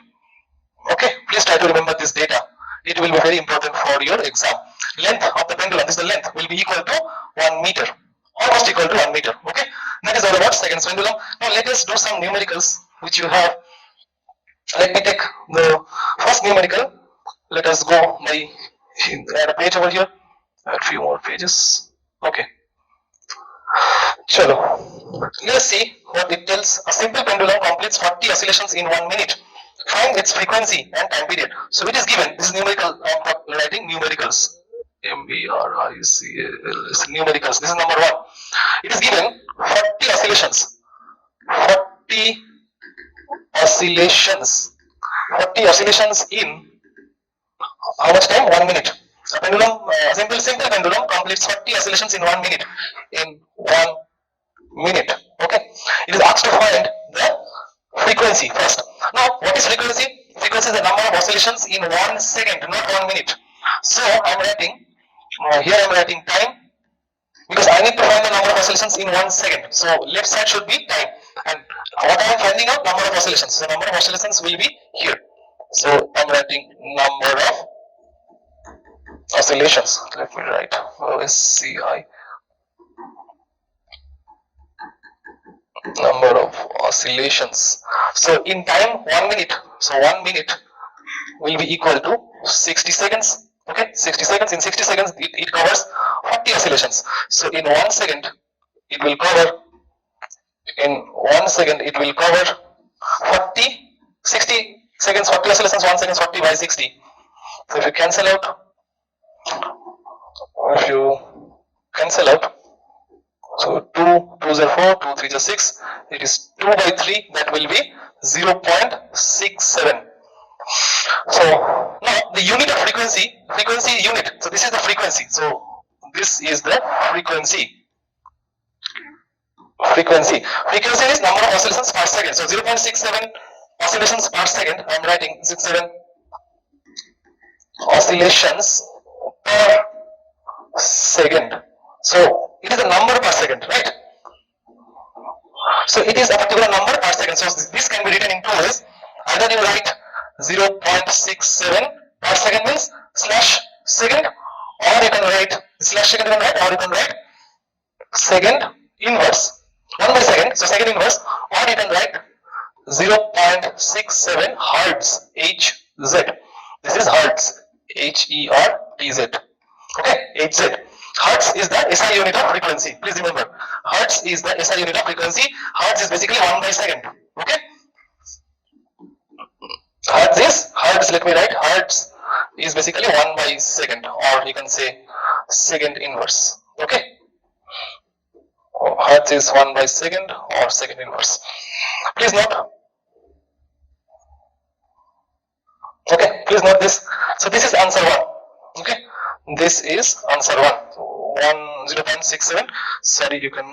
S1: Okay, please try to remember this data. It will be very important for your exam. Length of the pendulum, this is the length, will be equal to 1 meter. Almost equal to 1 meter. Okay, that is all about seconds pendulum. Now let us do some numericals which you have. Let me take the first numerical. Let us go add a page over here. Add a few more pages. Okay. Chalo. Let us see what it tells. A simple pendulum completes 40 oscillations in 1 minute. Find its frequency and time period. So it is given. This is numerical. I am writing numericals. Numericals. This is number 1. It is given 40 oscillations. 40 oscillations. 40 oscillations in how much time? 1 minute. A pendulum, simple pendulum completes 40 oscillations in 1 minute. In 1 minute. Okay. It is asked to find the frequency first. Now, what is frequency? Frequency is the number of oscillations in 1 second, not 1 minute. So, I am writing, here I am writing time, because I need to find the number of oscillations in 1 second. So, left side should be time. And what I am finding out? Number of oscillations. So, number of oscillations will be here. So, I am writing number of oscillations. Let me write OSCI, number of oscillations. So in time 1 minute, so 1 minute will be equal to 60 seconds. Okay, 60 seconds. In 60 seconds it covers 40 oscillations. So in 1 second it will cover, 40, 60 seconds, 40 oscillations, 1 second 40 by 60. So if you cancel out, so 2 2s are 4, 2 3s are 6, it is 2 by 3, that will be 0.67. So now the unit of frequency unit, so this is the frequency, so this is the frequency is number of oscillations per second. So 0.67 oscillations per second, I am writing 67 oscillations per second. So it is a number per second, right? So it is a particular number per second. So this can be written in 2 ways. Either you write 0.67 per second means slash second, or you can write slash second, or you can write second inverse 1 by second. So second inverse, or you can write 0.67 hertz Hz. This is hertz, Hertz. Okay, Hz. Hertz is the SI unit of frequency. Please remember, hertz is the SI unit of frequency. Hertz is basically 1 by second. Okay. Let me write, hertz is basically 1 by second, or you can say second inverse. Okay. Hertz is 1 by second or second inverse. Please note. Okay, please note this. So this is answer 1. Okay, this is answer 1. 0.67. Sorry, you can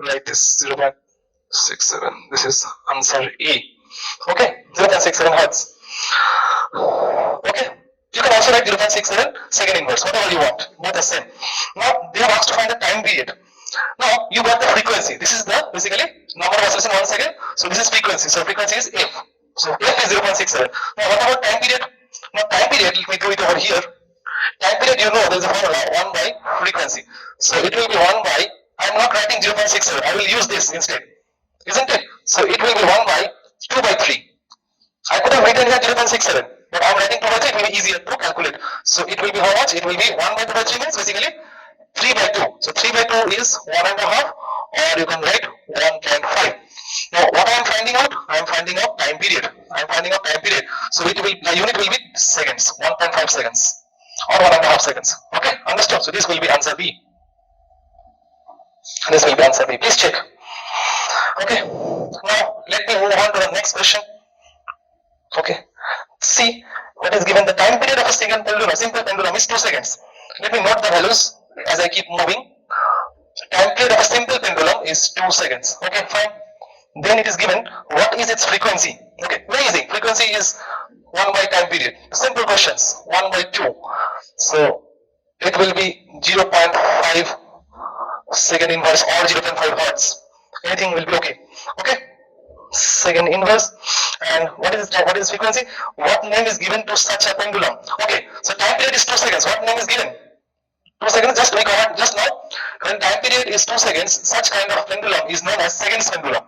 S1: write this 0.67. This is answer A. Okay, 0.67 hertz. Okay, you can also write 0.67 second inverse, whatever you want. Both the same. Now they have asked to find the time period. Now you got the frequency. This is the basically number of oscillations in 1 second. So this is frequency. So frequency is F. So F is 0.67. Now what about time period? Now time period, let me do it over here. Time period, you know, there is a formula 1 by frequency. So it will be 1 by, I am not writing 0.67. I will use this instead. Isn't it? So it will be 1 by 2 by 3. I could have written here 0.67, but I am writing 2 by 3, it will be easier to calculate. So it will be how much? It will be 1 by 2 by 3 means basically 3 by 2. So 3 by 2 is 1.5, or you can write 1.5. Now what I am finding out? I am finding out time period. I am finding out time period. So it will, the unit will be seconds, 1.5 seconds or 1.5 seconds. Okay, understood. So this will be answer B. This will be answer B. Please check. Okay. Now let me move on to the next question. Okay. See what is given. The time period of a single pendulum, a simple pendulum, is 2 seconds. Let me note the values as I keep moving. Time period of a simple pendulum is 2 seconds. Okay, fine. Then it is given what is its frequency. Okay, very easy. Frequency is 1 by time period. Simple questions. 1 by 2. So it will be 0.5 second inverse or 0.5 hertz. Anything will be okay. Okay. Second inverse. And what is frequency? What name is given to such a pendulum? Okay. So time period is 2 seconds. What name is given? 2 seconds. Just we comment just now. When time period is 2 seconds, such kind of pendulum is known as seconds pendulum.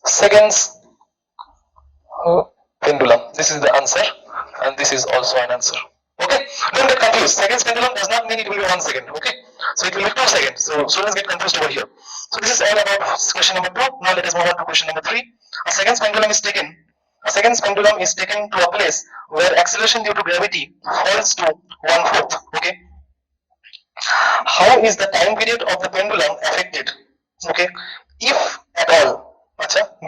S1: Seconds pendulum. This is the answer, and this is also an answer. Okay, don't get confused. Seconds pendulum does not mean it will be 1 second. Okay, so it will be 2 seconds. So students get confused over here. So this is all about question number 2. Now let us move on to question number 3. A seconds pendulum is taken. A seconds pendulum is taken to a place where acceleration due to gravity falls to 1/4. Okay. How is the time period of the pendulum affected? Okay, if at all,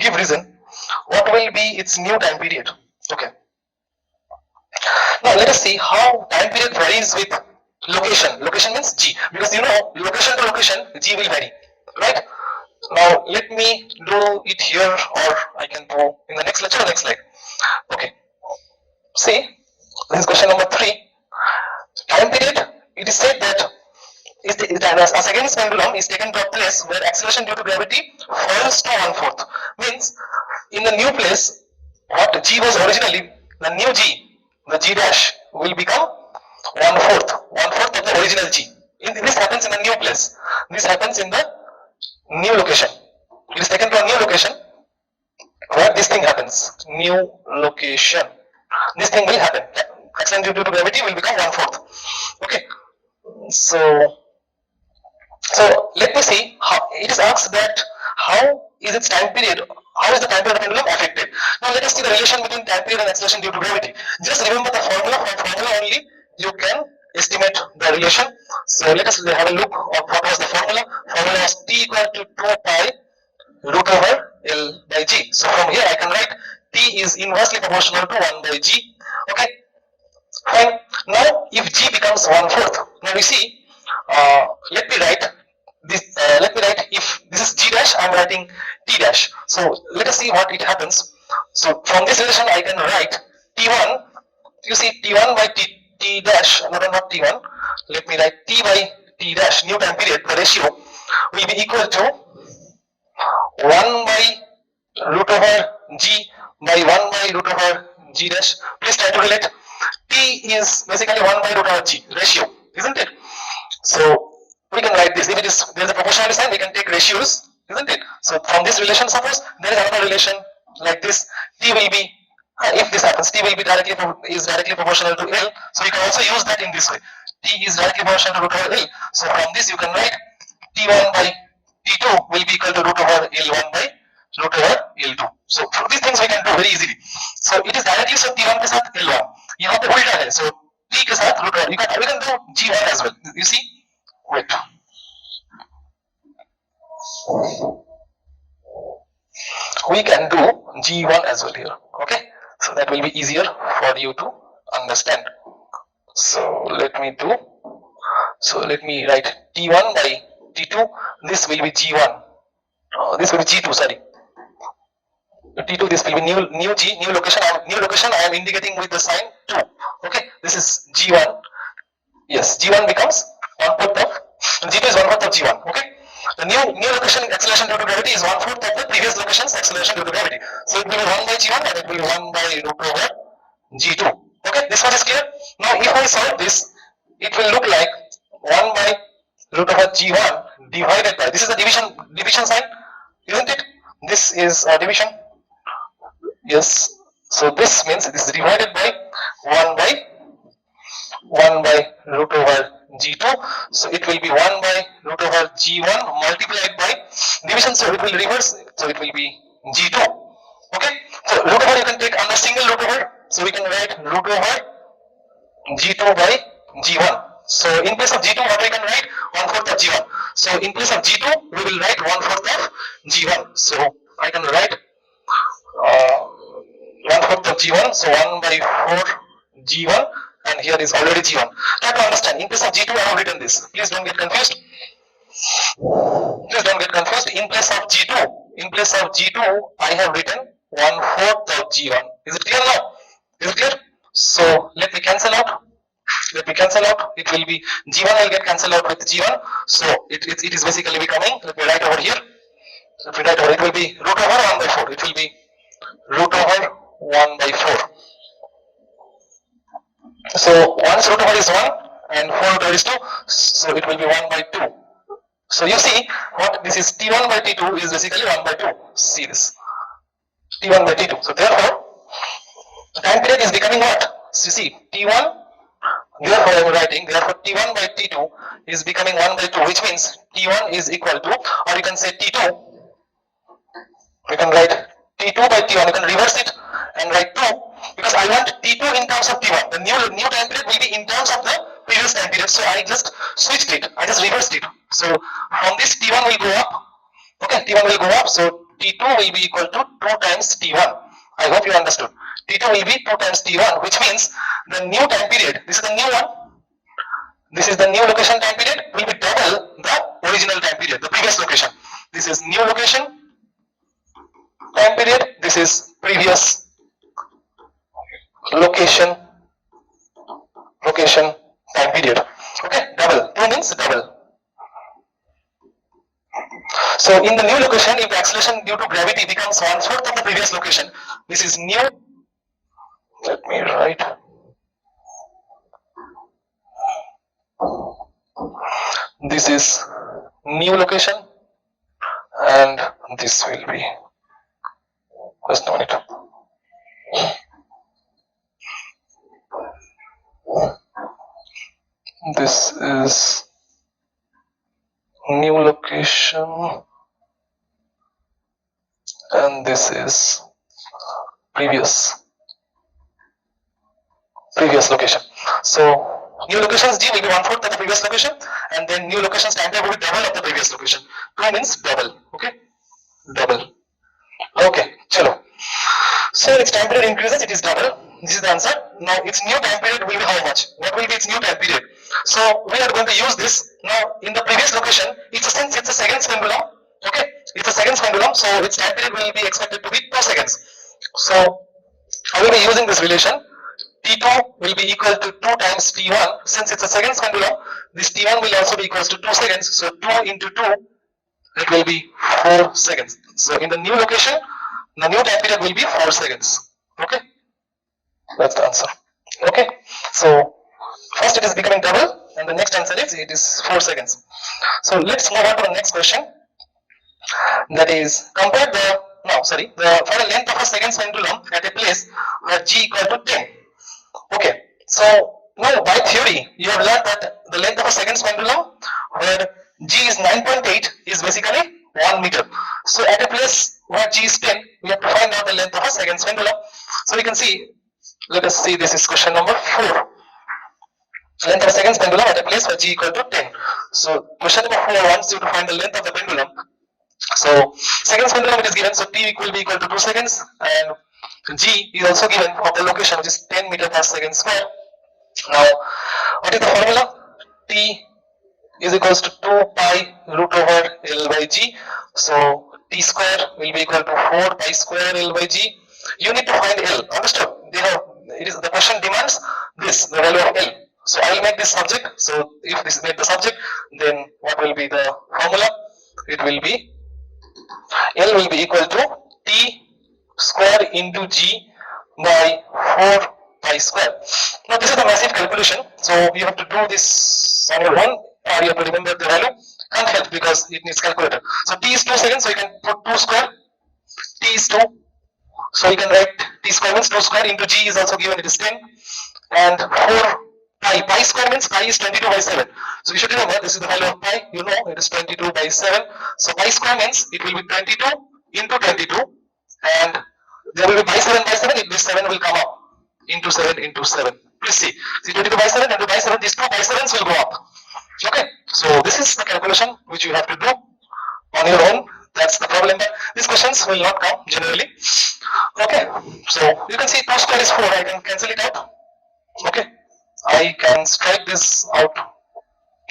S1: give reason. What will be its new time period? Okay. Now let us see how time period varies with location. Location means G, because you know location to location G will vary, right? Now let me do it here, or I can do in the next lecture or next slide. Okay. See, this is question number 3. Time period. It is said that a seconds pendulum is taken to a place where acceleration due to gravity falls to 1/4. Means in the new place, what G was originally, the new G, the G dash will become 1/4, 1/4 of the original G. This happens in the new place. This happens in the new location. It is taken to a new location where this thing happens. New location. This thing will happen. Acceleration due to gravity will become 1/4. Okay. So let me see how it is asked that how is its time period, how is the time period of pendulum affected. Now let us see the relation between time period and acceleration due to gravity. Just remember the formula. From formula only you can estimate the relation. So let us have a look of what was the formula. Formula was T equal to 2 pi root over L by G. So from here I can write T is inversely proportional to 1 by G. Okay, fine. Now if G becomes 1/4, now we see, let me write this, if this is G dash, I am writing T dash. So let us see what it happens. So from this relation I can write T1, you see T1 by T dash, not T1, let me write T by T dash, new time period, the ratio will be equal to 1 by root over G by 1 by root over G dash. Please try to relate. T is basically 1 by root over G, ratio, isn't it? So we can write this. If it is, there is a proportionality sign, we can take ratios, isn't it? So from this relation, suppose there is another relation like this. T will be, if this happens, T will be directly proportional to L. So you can also use that in this way. T is directly proportional to root over L. So from this you can write T1 by T2 will be equal to root over L1 by root over L2. So for these things we can do very easily. So it is directly, so T1 के साथ L1. यहाँ पे उल्टा है. So T के साथ root over. We can do G1 as well. You see? Wait. We can do G1 as well here. Okay. So that will be easier for you to understand. So let me do. So let me write T1 by T2. This will be G1. This will be G2. Sorry. T2. This will be new G, new location. I am indicating with the sign 2. Okay. This is G1. Yes. G1 becomes 1/4 of G2 is 1/4 of G1. Okay. The new location acceleration due to gravity is 1/4 of the previous location's acceleration due to gravity. So it will be 1 by G1 and it will be 1 by root over G2. Okay, this one is clear. Now if I solve this, it will look like 1 by root over G1 divided by, this is the division sign, isn't it? This is a division. Yes. So this means this is divided by 1 by root over G2. So it will be 1 by root over G1 multiplied by Division, so it will reverse, so it will be G2. Okay, so root over you can take under single root over, so we can write root over G2 by G1. So in place of G2, what we can write? 1/4 of G1. So in place of G2, we will write 1/4 of G1. So I can write 1/4 of G1. So 1 by 4 G1, and here is already G1. Try to understand. In place of G2, I have written this. Please don't get confused. Please don't get confused. In place of G2, I have written 1/4 of G1. Is it clear now? Is it clear? So let me cancel out. Let me cancel out. It will be G1 will get cancelled out with G1. So it is basically becoming, let me write over here. Let me write over, it will be root over 1 by 4. It will be root over 1 by 4. So once root over is 1 and 4 root over is 2, so it will be 1 by 2. So you see what this is, T1 by T2 is basically 1 by 2. See this, T1 by T2. So therefore, time period is becoming what? So you see, T1, therefore I am writing, therefore T1 by T2 is becoming 1 by 2, which means T1 is equal to, or you can say T2, you can write T2 by T1, you can reverse it and write 2, because I want T2 in terms of T1. The new time period will be in terms of the previous time period. So I just switched it, I just reversed it. So from this T1 will go up, okay, T1 will go up, so T2 will be equal to 2 times T1. I hope you understood. T2 will be 2 times T1, which means the new time period, this is the new one, this is the new location time period, will be double the original time period, the previous location. This is new location time period, this is previous location time period. Okay, double. 2 means double. So in the new location, if the acceleration due to gravity becomes 1/4 of the previous location, this is new. Let me write. This is new location, and this will be just a minute. This is new location, and this is previous location. So new locations G will be 1/4 of the previous location, and then new locations time period will be double of the previous location. 2 means double. Okay, double. Okay, chalo. So its time period increases, it is double. This is the answer. Now its new time period will be how much? What will be its new time period? So we are going to use this. Now in the previous location, since it's a seconds pendulum, okay, it's a seconds pendulum, so its time period will be expected to be 2 seconds. So I will be using this relation. T2 will be equal to 2 times T1. Since it's a seconds pendulum, this T1 will also be equals to 2 seconds. So 2 into 2, it will be 4 seconds. So in the new location, the new time period will be 4 seconds. Okay, that's the answer. Okay, so first it is becoming double, and the next answer is it is 4 seconds. So let's move on to the next question. That is, compare the find the length of a seconds pendulum at a place where G equal to 10. Okay, so now by theory, you have learned that the length of a seconds pendulum where G is 9.8 is basically 1 meter. So at a place where G is 10, we have to find out the length of a seconds pendulum. So we can see, let us see, this is question number 4. Length of a seconds pendulum at a place where G equal to 10. So question number 4 wants you to find the length of the pendulum. So seconds pendulum it is given, so T will be equal to 2 seconds, and G is also given for the location, which is 10 meter per second square. Now, what is the formula? T is equals to 2 pi root over L by G. So T square will be equal to 4 pi square L by G. You need to find L. Understood? The question demands this, the value of L. So I will make this subject. So if this is made the subject, then what will be the formula? It will be L will be equal to T square into G by 4 pi square. Now this is a massive calculation, so you have to do this on your own, or you have to remember the value. Can't help because it needs calculator. So T is 2 seconds, so you can put 2 square. T is 2, so you can write T square means 2 square into G is also given, it is 10, and 4 Pi square means pi is 22 by 7. So you should remember this is the value of pi. You know it is 22 by 7. So pi square means it will be 22 into 22, and there will be by 7. This 7 will come up into 7 into 7. Please see. See 22 by 7 into by 7. These two by 7s will go up. Okay. So this is the calculation which you have to do on your own. That's the problem. But these questions will not come generally. Okay. So you can see 2 square is 4. I can cancel it out. Okay. I can strike this out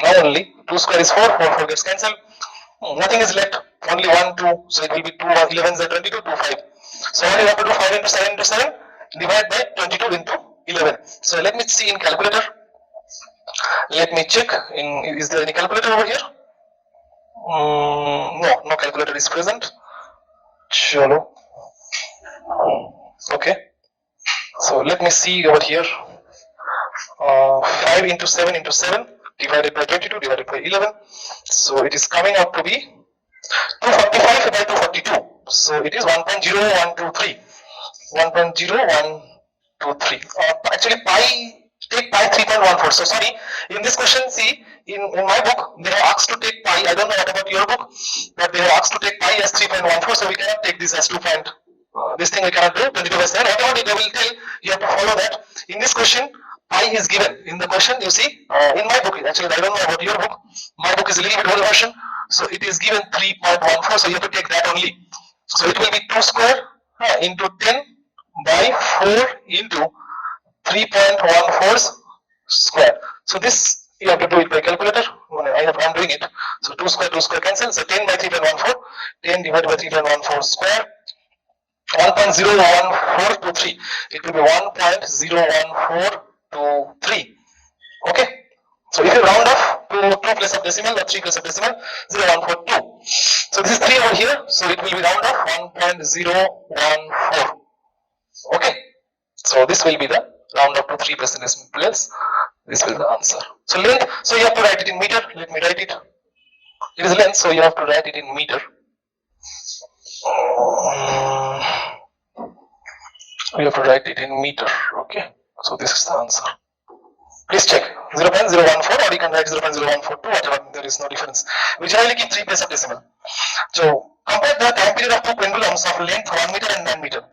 S1: now only. 2 square is 4. 4 gets cancelled. Nothing is left. Only 1, 2. So it will be 2 11s are 22, 2, 5. So all you have to do 5 into 7 into 7 divide by 22 into 11. So let me see in calculator. Let me check. Is there any calculator over here? No calculator is present. Chalo. Okay. So let me see over here. 5 into 7 into 7 divided by 22 divided by 11. So it is coming out to be 245 by 242. So it is 1.0123. 1.0123. Actually, take pi 3.14. So sorry, in this question, see, in my book, they have asked to take pi. I don't know what about your book, but they have asked to take pi as 3.14. So we cannot take this as 2. This thing we cannot do. 22 by 7. Whatever they will tell, you have to follow that. In this question, pi is given in the question. You see, in my book, actually, I don't know about your book. My book is a little bit old version, so it is given 3.14. So you have to take that only. So it will be 2 square into 10 by 4 into 3.14 square. So this you have to do it by calculator. I'm doing it. So 2 square cancel. So 10 by 3.14, 10 divided by 3.14 square. 1.01423. It will be 1.01423. Okay. So if you round off to 2 place of decimal or 3 place of decimal, 0142. So this is 3 over here. So it will be round off 1.014. Okay. So this will be the round up to 3 place. This will be the answer. So length. So you have to write it in meter. Let me write it. It is length. So you have to write it in meter. You have to write it in meter. Okay. So this is the answer. Please check 0.014 or you can write 0.0142, whatever, there is no difference. We generally keep 3 place of decimal. So compare the time period of 2 pendulums of length 1 meter and 9 meter.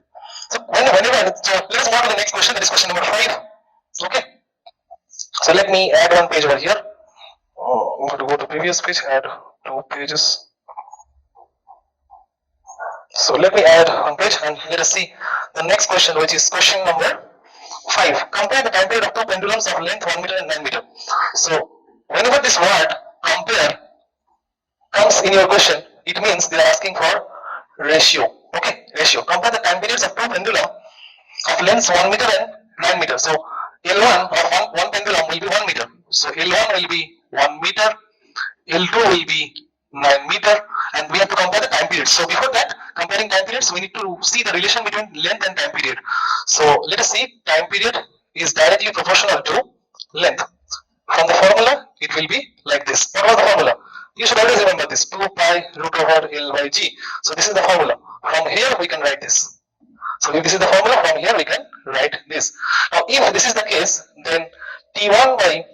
S1: So whenever, so let us move to the next question, that is question number 5. Okay. So let me add one page over here. I'm going to go to previous page, add 2 pages. So let me add one page and let us see the next question, which is question number 5. Compare the time period of 2 pendulums of length 1 meter and 9 meter. So whenever this word compare comes in your question, it means they are asking for ratio. Okay, ratio. Compare the time periods of 2 pendulum of lengths 1 meter and 9 meter. So L1 of one pendulum will be 1 meter. So L1 will be 1 meter, L2 will be 9 meter, and we have to compare the time periods. So before that, comparing time periods, we need to see the relation between length and time period. So let us see, time period is directly proportional to length. From the formula, it will be like this. What was the formula? You should always remember this, 2 pi root over L by G. So this is the formula. From here, we can write this. So if this is the formula, from here we can write this. Now if this is the case, then T1 by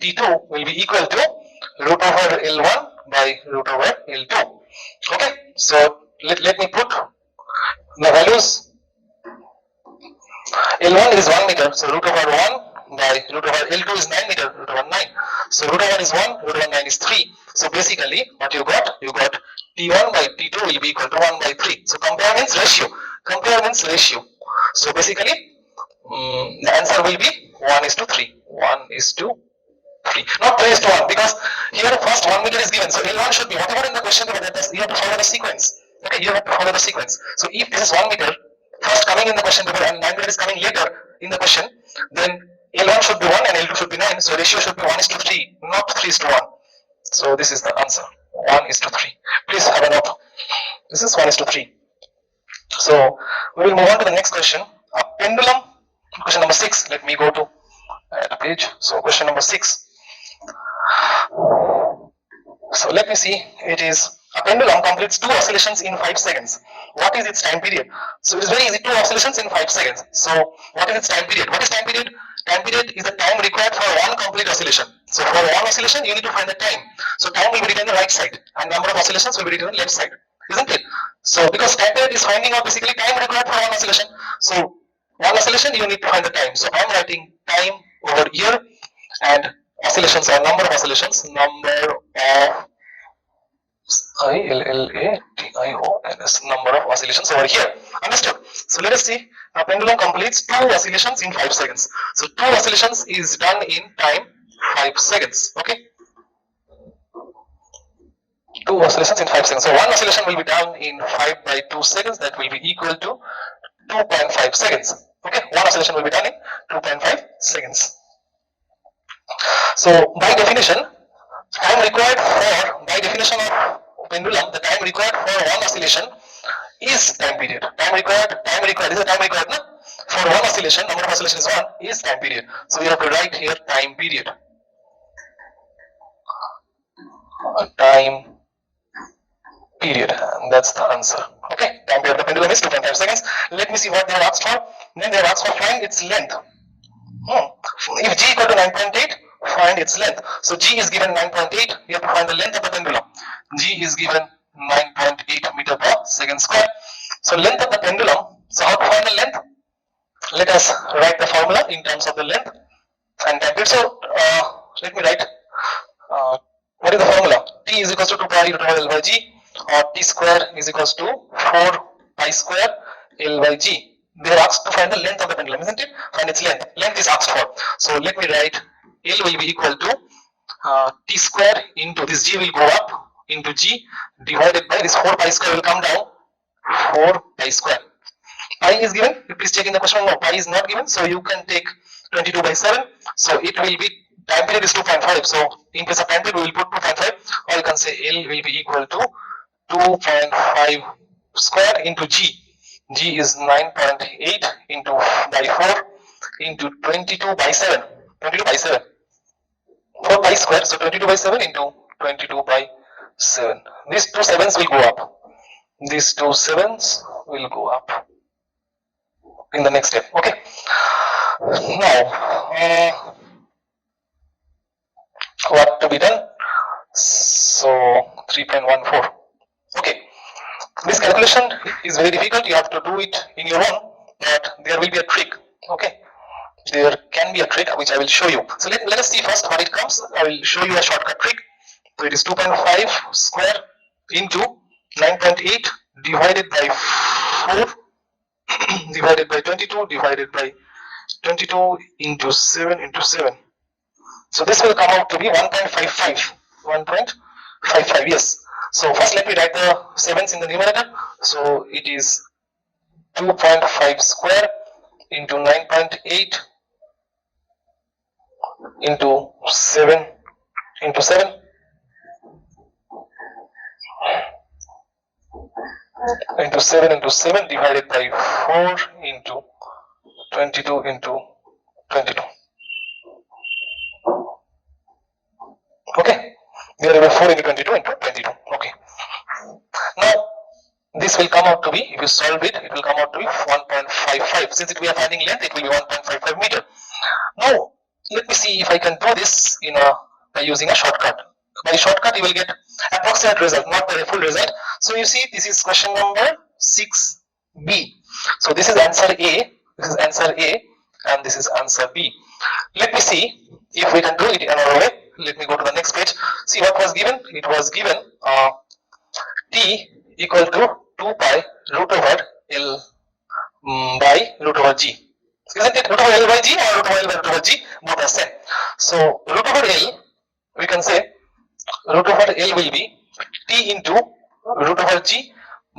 S1: T2 will be equal to root over L1 by root over L2. Okay, so let me put the values. L1 is 1 meter, so root over 1 by root over L2 is 9 meter, root over 9. So root over 1 is 1, root over 9 is 3. So basically what you got T1 by T2 will be equal to 1 by 3. So compare means ratio. Compare means ratio. So basically the answer will be 1 is to 3. 1 is to 3. Not 3 is to 1, because here first 1 meter is given. So L1 should be whatever in the question, you have to follow the sequence. Okay, you have to follow the sequence. So if this is 1 meter, first coming in the question paper and 9 meter is coming later in the question, then L1 should be 1 and L2 should be 9. So ratio should be 1 is to 3, not 3 is to 1. So this is the answer. 1 is to 3. Please have a note. This is 1 is to 3. So we will move on to the next question. A pendulum. Question number 6. Let me go to a page. So question number 6. So let me see. It is a pendulum completes 2 oscillations in 5 seconds. What is its time period? So it is very easy. 2 oscillations in 5 seconds. So what is its time period? What is time period? Time period is the time required for one complete oscillation. So for one oscillation, you need to find the time. So time will be written on the right side, and number of oscillations will be written on the left side, isn't it? So because time period is finding out basically time required for one oscillation. So one oscillation, you need to find the time. So I'm writing time over here, and oscillations are number of oscillations, number of ILLATIONS, number of oscillations over here. Understood? So let us see. A pendulum completes 2 oscillations in 5 seconds. So 2 oscillations is done in time 5 seconds. Okay? 2 oscillations in 5 seconds. So 1 oscillation will be done in 5 by 2 seconds. That will be equal to 2.5 seconds. Okay? 1 oscillation will be done in 2.5 seconds. So by definition, time required for, by definition of pendulum, the time required for one oscillation is time period. Time required, this is time required, no? For one oscillation, number of oscillations is 1 is time period. So we have to write here time period. Time period, and that's the answer. Okay, time period of the pendulum is 2.5 seconds. Let me see what they have asked for. Then they have asked for find its length. If g equal to 9.8, find its length. So g is given 9.8, you have to find the length of the pendulum. G is given 9.8 meter per second square. So length of the pendulum, so how to find the length? Let us write the formula in terms of the length and time period. So let me write, what is the formula? T is equals to 2 pi root over L by G, or T square is equals to 4 pi square L by G. They are asked to find the length of the pendulum, isn't it? Find its length. Length is asked for. So let me write L will be equal to T square into this G will go up into G divided by this 4 pi square will come down, 4 pi square. Pi is given, please check in the question, no, pi is not given, so you can take 22 by 7, so it will be, time period is 2.5, so in place of time period we will put 2.5, or you can say L will be equal to 2.5 square into G. G is 9.8 into by 4 into 22 by 7, 22 by 7, 4 pi square, so 22 by 7 into 22 by 7. These two sevens will go up. These two sevens will go up in the next step. Okay. Now, what to be done? So 3.14. Okay. This calculation is very difficult. You have to do it in your own, but there will be a trick. Okay. There can be a trick which I will show you. So let us see first what it comes. I will show you a shortcut trick. So it is 2.5 square into 9.8 divided by 4 divided by 22 divided by 22 into 7 into 7. So this will come out to be 1.55. 1.55, yes. So first let me write the 7s in the numerator. So it is 2.5 square into 9.8 into 7 into 7 into 7 into 7 divided by 4 into 22 into 22. Okay, there will be 4 into 22 into 22. Okay. Now this will come out to be, if you solve it, it will come out to be 1.55. Since we are finding length, it will be 1.55 meter. Now let me see if I can do this in by using a shortcut. By shortcut you will get approximate result, not the full result. So you see this is question number 6B. So this is answer A, this is answer A, and this is answer B. Let me see if we can do it another way. Let me go to the next page. See what was given. It was given T equal to 2 pi root over L by root over G. Isn't it root over L by G or root over L by root over G? Both are same. So root over L, we can say root over L will be T into root over G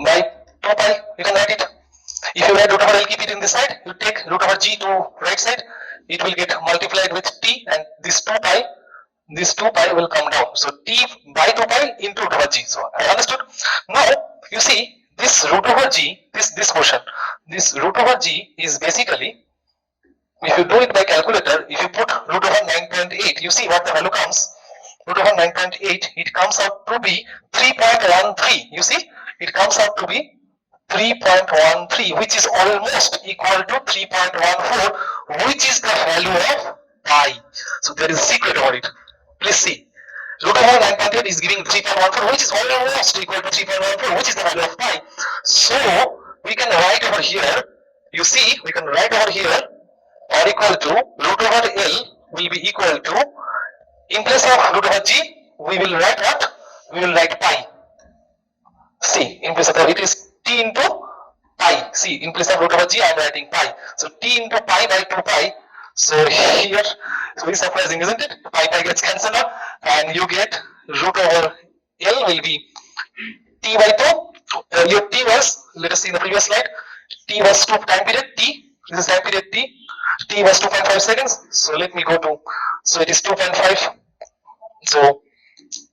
S1: by 2 pi. You can write it. If you write root over L, keep it in this side. You take root over G to right side. It will get multiplied with T, and this 2 pi will come down. So T by 2 pi into root over G. So I understood. Now you see this root over G, this portion, this root over G is basically, if you do it by calculator, if you put root over 9.8, you see what the value comes. Root over 9.8, it comes out to be 3.13. You see, it comes out to be 3.13, which is almost equal to 3.14, which is the value of pi. So there is a secret over it. Please see. Root over 9.8 is giving 3.14, which is almost equal to 3.14, which is the value of pi. So we can write over here, you see, we can write over here, or equal to root over L will be equal to, in place of root over G, we will write what? We will write pi. See, in place of that, it is T into pi. See, in place of root over G, I am writing pi. So T into pi by 2 pi. So here, it's very surprising, isn't it? Pi gets cancelled out, and you get root over L will be T by 2. Your T was, let us see in the previous slide, T was 2 time period T. This is time period T. T was 2.5 seconds. So let me go to, so it is 2.5. So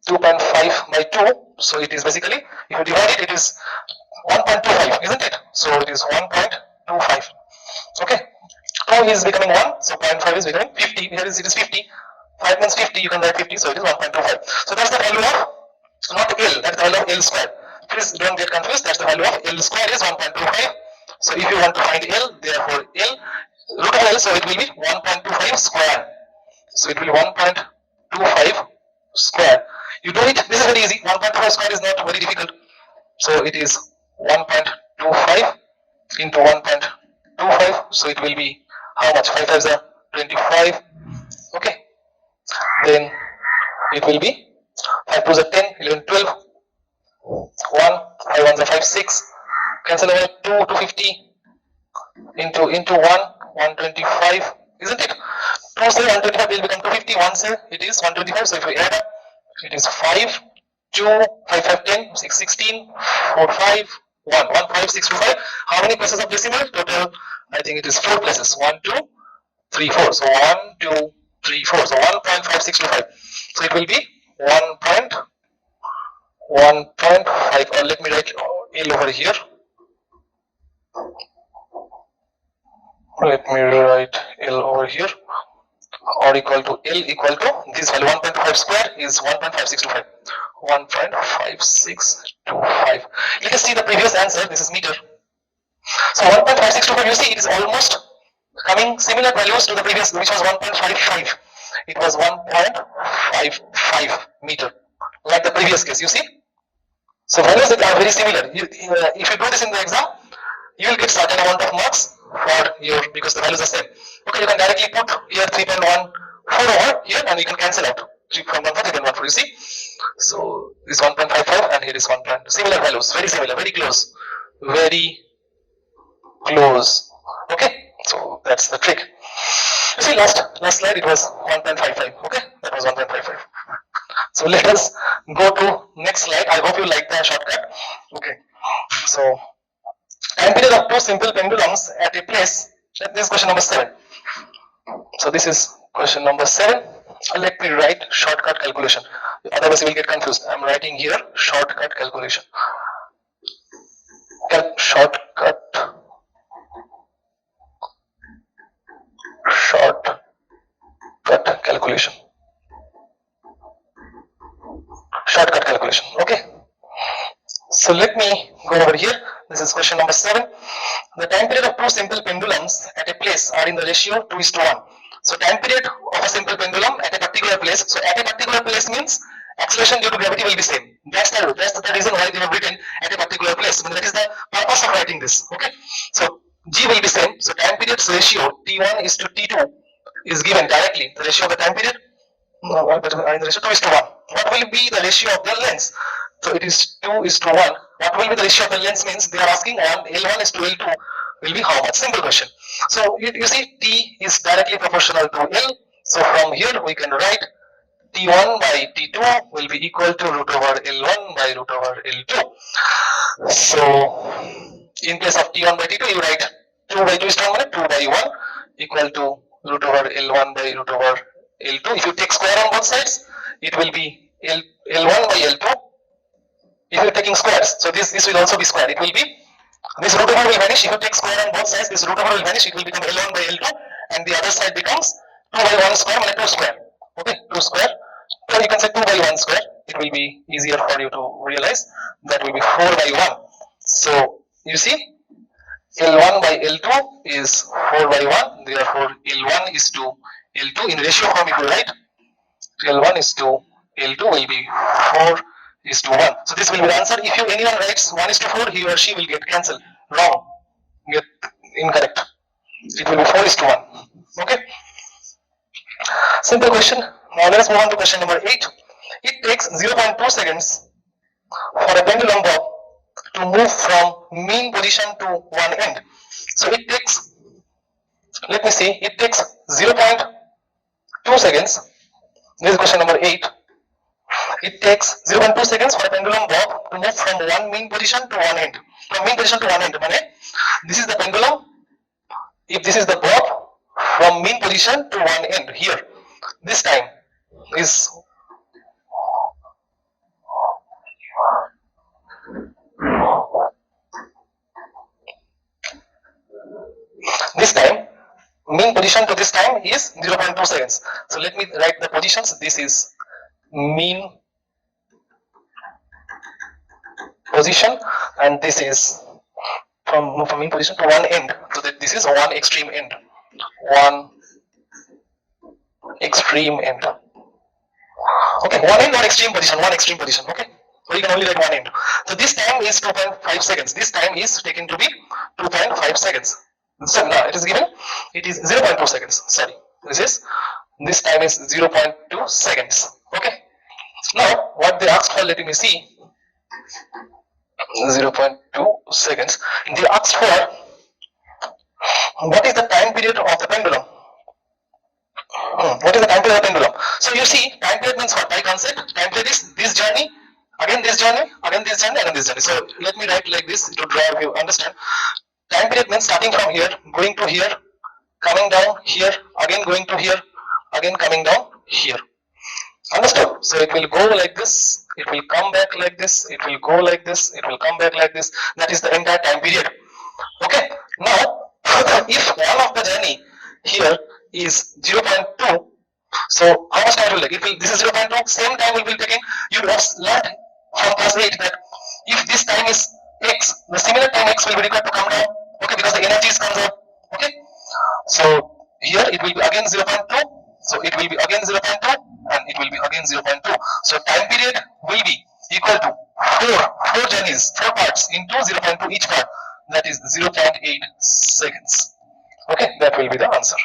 S1: 2.5 by 2. So it is basically, if you divide it, it is 1.25, isn't it? So it is 1.25. Okay. 2 is becoming 1, so 0.5 is becoming 50. Here is it is 50. 5 means 50, you can write 50, so it is 1.25. So that's the value of, not L, that's the value of L square. Please don't get confused, that's the value of L square is 1.25. So if you want to find L, therefore L, root of L, so it will be 1.25 square. So it will be 1.25 square. You do it, this is very easy. 1.25 square is not very difficult. So it is 1.25 into 1.25. So it will be how much? 5 times are 25. Okay. Then it will be 5 2s are 10, 11, 12. 1, 5 1s are 5, 6. Cancel away 2 250 into 1, 125. Isn't it? 2 say 125 will become 250. 1 say it is 125. So if we add up, it is 5, 2, 5, 5, 10, 6, 16, 4, 5, 1, 1, 5, 6, 2, 5. How many places of decimal? Total, I think it is 4 places. 1, 2, 3, 4. So 1, 2, 3, 4. So 1.5625. So it will be 1.5, or let me write L over here. Let me write L over here, or equal to L equal to this value 1.5 square is 1.5625. 1.5625. You can see the previous answer. This is meter. So 1.5625, you see, it is almost coming similar values to the previous, which was 1.55. It was 1.55 meter, like the previous case. You see. So values that are very similar. If you do this in the exam, you will get certain amount of marks for your, because the values are same. Okay, you can directly put here 3.14 over here, and you can cancel out 3.14, 3.14. You see. So this 1.55 and here is 1. Similar values, very similar, very close, very close. Okay, so that's the trick. You see, last slide it was 1.55. Okay, that was 1.55. So let us go to next slide. I hope you like the shortcut. Okay, so time period of 2 simple pendulums at a place. This is question number 7. So this is question number 7. Let me write shortcut calculation. Otherwise, you will get confused. I am writing here shortcut calculation. Shortcut calculation. Shortcut calculation. Okay. So let me go over here. This is question number 7. The time period of 2 simple pendulums at a place are in the ratio 2:1. So time period of a simple pendulum at a particular place. So at a particular place means acceleration due to gravity will be same. That's the reason why they have written at a particular place. I mean, that is the purpose of writing this. Okay. So G will be same. So time period's ratio T1 is to T2 is given directly. The ratio of the time period, no, but in the ratio 2:1. What will be the ratio of the lengths? So it is 2:1. What will be the ratio of the lengths means they are asking on L1 is to L2 will be how much? Simple question. So you see T is directly proportional to L. So from here we can write T1 by T2 will be equal to root over L1 by root over L2. So in place of T1 by T2 you write 2 by 2 is 2 by 1 equal to root over L1 by root over L2. If you take square on both sides, it will be L1 by L2. If you are taking squares, so this will also be square. It will be, this root over will vanish. If you take square on both sides, this root over will vanish. It will become L1 by L2, and the other side becomes 2 by 1 square minus 2 square. Okay, 2 square. So you can say 2 by 1 square. It will be easier for you to realize. That will be 4 by 1. So you see, L1 by L2 is 4 by 1, therefore L1 is to L2 in ratio form if you write L1 is to L2 will be 4 is to 1. So this will be the answer. If you anyone writes 1 is to 4, he or she will get cancelled. Wrong. Get incorrect. It will be 4 is to 1. Okay. Simple question. Now let us move on to question number 8. It takes 0.2 seconds for a pendulum bob to move from mean position to one end. So it takes, let me see, it takes 0.2 seconds. This is question number 8. It takes 0.2 seconds for a pendulum bob to move from one mean position to one end. From mean position to one end. This is the pendulum. If this is the bob from mean position to one end here, this time is this time mean position to this time is 0.2 seconds. So let me write the positions. This is mean position and this is from mean position to one end. So that this is one extreme end. One extreme end. Okay, one end or extreme position, one extreme position. Okay, so you can only write one end. So this time is 2.5 seconds. This time is taken to be 2.5 seconds. So now it is given, it is 0.2 seconds. Sorry, this time is 0.2 seconds. Okay, now what they asked for, let me see, 0.2 seconds. They asked for what is the time period of the pendulum. What is the time period of the pendulum? So you see, time period means what? By concept, time period is this journey, again this journey, again this journey, again this journey. So let me write like this to draw, if you understand. Time period means starting from here, going to here, coming down here, again going to here, again coming down here. Understood? So it will go like this, it will come back like this, it will go like this, it will come back like this. That is the entire time period. Okay. Now, if one of the journey here is 0.2, so how much time will take? It will, this is 0.2, same time will be taken. You have learned from class 8 that if this time is x, the similar time x will be required to come down. Okay, because the energy is conserved. Okay, so here it will be again 0.2, so it will be again 0.2 and it will be again 0.2. So time period will be equal to 4 journeys, 4 parts into 0.2 each part, that is 0.8 seconds. Okay, that will be the answer.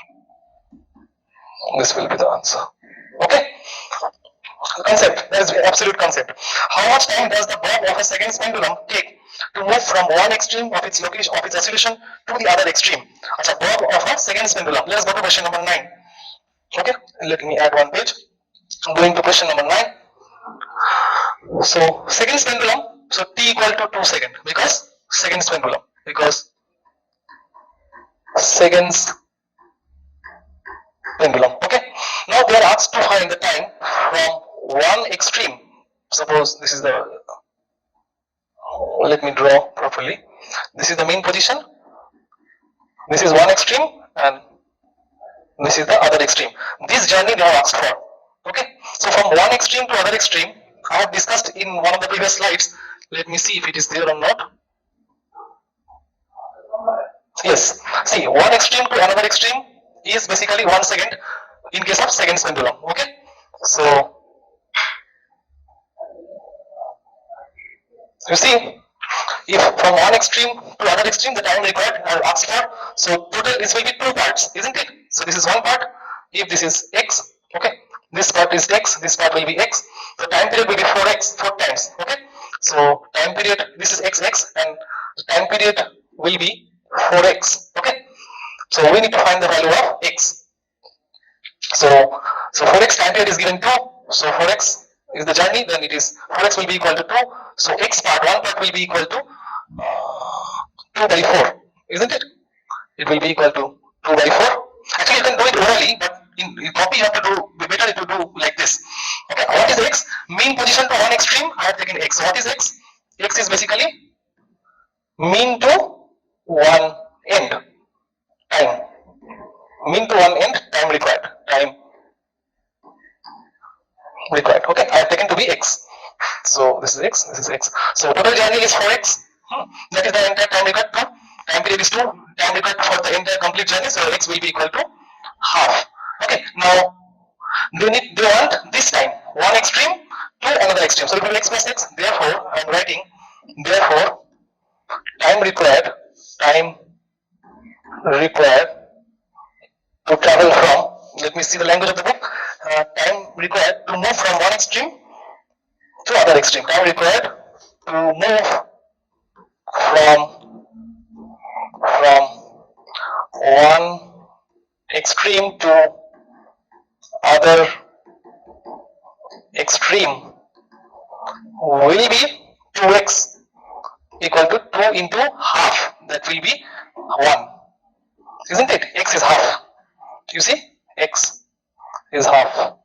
S1: This will be the answer. Okay, concept, that is absolute concept. How much time does the bob of a second pendulum take to move from one extreme of its location of its oscillation to the other extreme? Achha, bob of a second pendulum. Let us go to question number 9. Okay, let me add one page. Going to question number 9. So seconds pendulum, so t equal to 2 seconds because seconds pendulum, because seconds pendulum. Okay, now they are asked to find the time from one extreme. Suppose this is the, let me draw properly. This is the main position, this is one extreme and this is the other extreme. This journey they are asked for. Okay, so from one extreme to other extreme, I have discussed in one of the previous slides. Let me see if it is there or not. Yes, see, one extreme to another extreme is basically 1 second in case of seconds pendulum. Okay, so you see, if from one extreme to another extreme the time required are asked for, so total this will be 2 parts, isn't it? So this is one part. If this is x, okay, this part is x, this part will be x, the time period will be 4x, 4 times. Okay, so time period, this is xx and time period will be 4x. Okay, so we need to find the value of x. So 4x time period is given 2, so 4x is the journey, then it is 4x will be equal to 2, so x part, one part will be equal to 2 by 4, isn't it? It will be equal to 2 by 4. Actually, you can do it orally, but in copy you have to do, better if you do like this. Okay, what is x? Mean position to one extreme, I have taken x. What is x? X is basically mean to one end, time. Mean to one end, time required. Time required. Okay, I have taken to be x. So this is x, this is x. So total journey is 4x. That is the entire time required to time period is 2, time required for the entire complete journey, so x will be equal to half. Okay, now they want this time one extreme to another extreme, so it will be x plus x. Therefore, I am writing, therefore time required to travel from, let me see the language of the book, time required to move from one extreme to other extreme, time required to move from one extreme to other extreme will be 2x equal to 2 into half, that will be 1, isn't it? X is half, you see, x is half,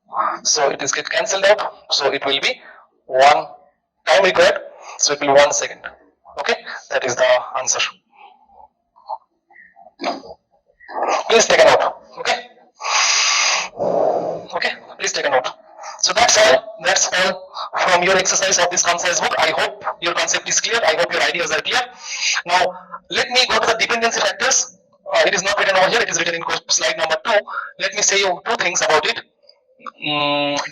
S1: so it is get cancelled out, so it will be 1 time required, so it will be 1 second. Okay, that is the answer. Please take a note. Okay, okay, please take a note. So that's all from your exercise of this concise book. I hope your concept is clear, I hope your ideas are clear. Now let me go to the dependency factors. It is not written over here, it is written in slide number 2. Let me say you two things about it.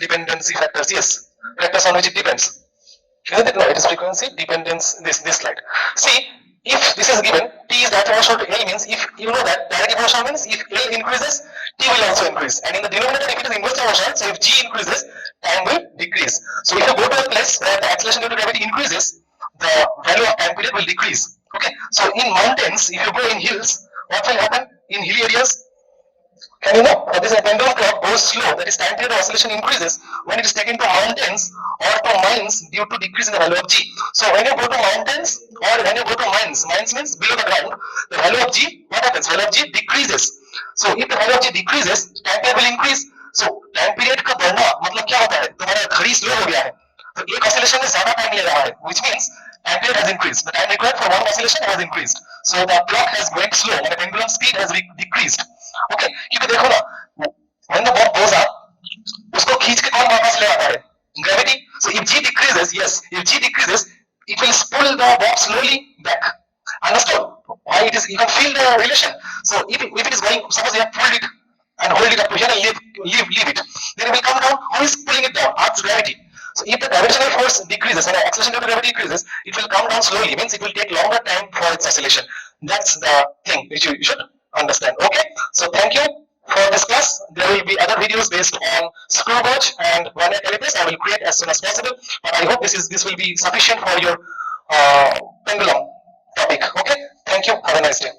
S1: Dependency factors, yes, factors on which it depends. Isn't it? No, it is frequency dependence. This slide. See, if this is given, T is direct proportional to L, means if you know that direct proportional means if L increases, T will also increase. And in the denominator, if it is inverse proportional, so if G increases, time will decrease. So if you go to a place where the acceleration due to gravity increases, the value of time period will decrease. Okay. So in mountains, if you go in hills, what will happen in hilly areas? Can you know? This pendulum clock goes slow, that is time period of oscillation increases when it is taken to mountains or to mines due to decrease in the value of G. So when you go to mountains or when you go to mines means below the ground, the value of G, what happens? Value of G decreases. So if the value of G decreases, time period will increase. So time period का बढ़ना मतलब क्या होता है? तुम्हारा घड़ी slow हो गया है. तो एक oscillation में ज़्यादा time ले रहा है, which means time period has increased. The time required for one oscillation has increased. So the clock has went slow and the pendulum speed has decreased. Okay, क्योंकि देखो ना, when the bob goes up, उसको खींच के कौन वापस ले आता है? Gravity. So if G decreases, yes, if G decreases, it will pull the bob slowly back. Understood? Why it is? You can feel the relation. So if it is going, suppose you have pulled it and hold it up to here and leave it, then it will come down. Who is pulling it down? Earth's gravity. So if the gravitational force decreases and the acceleration due to gravity decreases, it will come down slowly. Means it will take longer time for its oscillation. That's the thing which you should understand. Okay. So thank you for this class. There will be other videos based on screw gauge and vernier calipers. I will create as soon as possible. But I hope this will be sufficient for your pendulum topic. Okay. Thank you. Have a nice day.